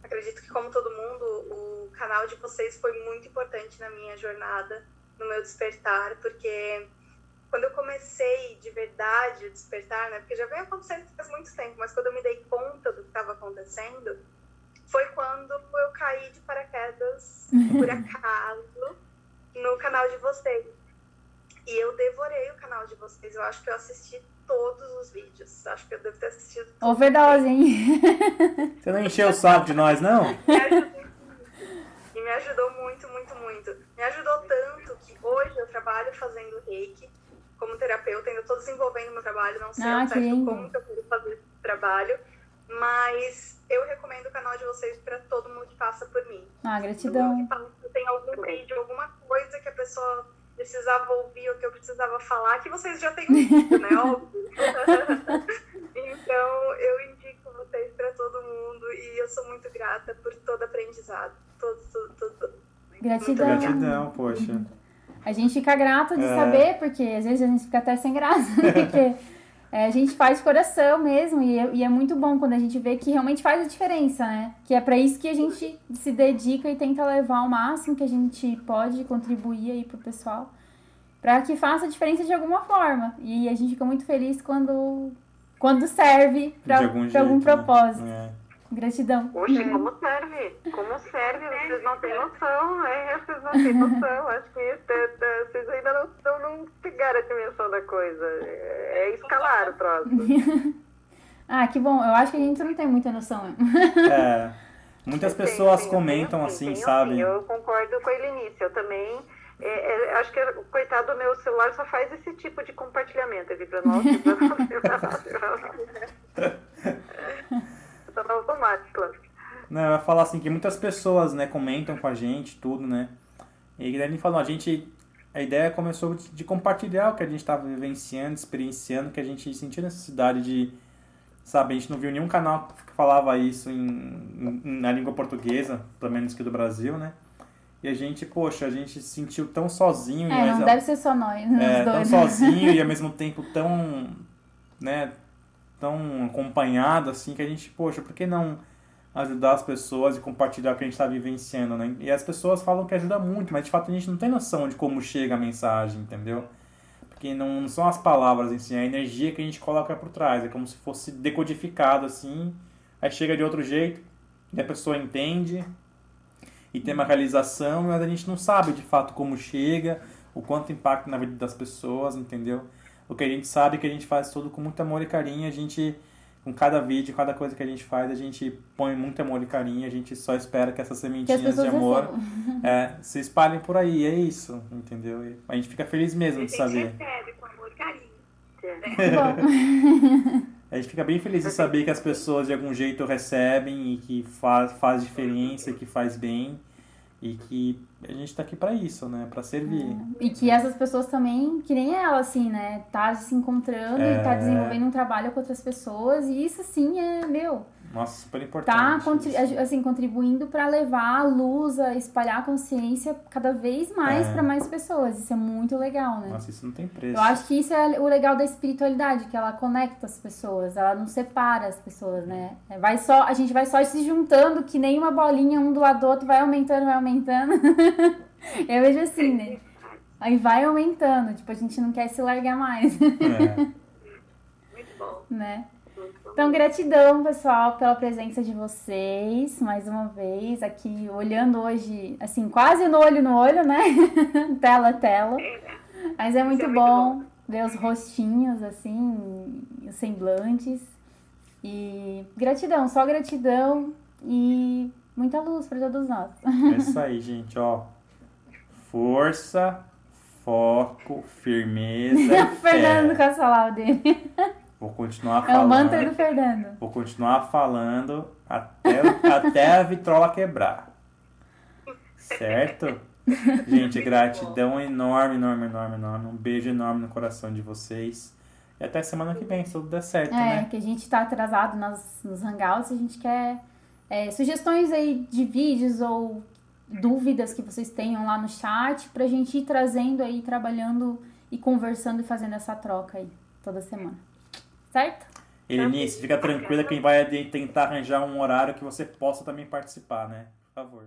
acredito que, como todo mundo, o canal de vocês foi muito importante na minha jornada, no meu despertar, porque quando eu comecei de verdade a despertar, né, porque já vem acontecendo faz muito tempo, mas quando eu me dei conta do que estava acontecendo, foi quando eu caí de paraquedas, por acaso, no canal de vocês. E eu devorei o canal de vocês. Eu acho que eu assisti todos os vídeos. Acho que eu devo ter assistido todos. Overdose, hein? Você não encheu o saco de nós, não? E me ajudou muito, muito, muito. Me ajudou tanto que hoje eu trabalho fazendo reiki como terapeuta. Ainda estou desenvolvendo meu trabalho. Não sei ao que certo lindo. como que eu quero fazer esse trabalho. Mas eu recomendo o canal de vocês para todo mundo que passa por mim. Ah, Todo mundo gratidão. que passa, tem algum vídeo, alguma coisa que a pessoa precisava ouvir ou que eu precisava falar, que vocês já têm ouvido, né? Óbvio. Então, eu indico vocês para todo mundo e eu sou muito grata por todo aprendizado. Todo. Gratidão. Gratidão, poxa. A gente fica grato de saber, porque às vezes a gente fica até sem graça, porque a gente faz de coração mesmo, e é muito bom quando a gente vê que realmente faz a diferença, né? Que é pra isso que a gente se dedica e tenta levar o máximo que a gente pode contribuir aí pro pessoal, pra que faça a diferença de alguma forma. E a gente fica muito feliz quando serve pra algum propósito. Né? Gratidão. Poxa, como serve? Como serve? Vocês não têm noção, vocês não têm noção. Acho que vocês ainda não pegaram a dimensão da coisa. É escalar o próximo. Ah, que bom. Eu acho que a gente não tem muita noção. Muitas pessoas Tem, comentam tem, sabe? Eu concordo com a Elinice. Eu também... acho que, coitado do meu celular, só faz esse tipo de compartilhamento. Ele para nós, tá no automático. Não, eu ia falar assim, que muitas pessoas, né, comentam com a gente, tudo, né? E daí ele falou, a ideia começou de compartilhar o que a gente estava vivenciando, experienciando, que a gente sentiu necessidade de, sabe, a gente não viu nenhum canal que falava isso na língua portuguesa, pelo menos aqui do Brasil, né? E a gente se sentiu tão sozinho. Não deve ser só nós, os tão dois. sozinho e ao mesmo tempo tão, né, tão acompanhado, assim, que a gente, por que não ajudar as pessoas e compartilhar o que a gente está vivenciando, né? E as pessoas falam que ajuda muito, mas de fato a gente não tem noção de como chega a mensagem, entendeu? Porque não são as palavras em si, é a energia que a gente coloca por trás, é como se fosse decodificado, assim, aí chega de outro jeito, e a pessoa entende, e tem uma realização, mas a gente não sabe de fato como chega, o quanto impacta na vida das pessoas, entendeu? O que a gente sabe é que a gente faz tudo com muito amor e carinho, a gente, com cada vídeo, cada coisa que a gente faz, a gente põe muito amor e carinho, a gente só espera que essas sementinhas de amor se espalhem por aí, é isso, entendeu? E a gente fica feliz mesmo de saber. Recebe com amor e carinho. A gente fica bem feliz de saber que as pessoas de algum jeito recebem e que faz diferença, que faz bem e que a gente tá aqui pra isso, né? Pra servir. E que essas pessoas também, que nem ela, assim, né? Tá se encontrando e tá desenvolvendo um trabalho com outras pessoas e isso, sim, Nossa, super tá importante. Isso. assim, contribuindo para levar a luz, a espalhar a consciência cada vez mais para mais pessoas. Isso é muito legal, né? Nossa, isso não tem preço. Eu acho que isso é o legal da espiritualidade, que ela conecta as pessoas, ela não separa as pessoas, né? A gente vai só se juntando, que nem uma bolinha um do lado do outro, vai aumentando, vai aumentando. Eu vejo assim, né? Aí vai aumentando, tipo, a gente não quer se largar mais, Muito bom. né? Muito bom. Então, gratidão, pessoal, pela presença de vocês, mais uma vez, aqui olhando hoje, assim, quase no olho, né? Tela a tela. Mas é muito bom ver os rostinhos, assim, os semblantes. E gratidão, só gratidão e muita luz para todos nós. É isso aí, gente, ó. Força, foco, firmeza e Fernando fé. com essa lá dele. Vou continuar É o mantra falando. do Fernando. Vou continuar falando até a vitrola quebrar. Certo? Gente, gratidão enorme, enorme, enorme, enorme. Um beijo enorme no coração de vocês. E até semana que vem, se tudo der certo, né? Que a gente tá atrasado nos hangouts, a gente quer sugestões aí de vídeos ou dúvidas que vocês tenham lá no chat pra gente ir trazendo aí, trabalhando e conversando e fazendo essa troca aí toda semana. Certo? Helenice, fica tranquila que a gente vai tentar arranjar um horário que você possa também participar, né? Por favor.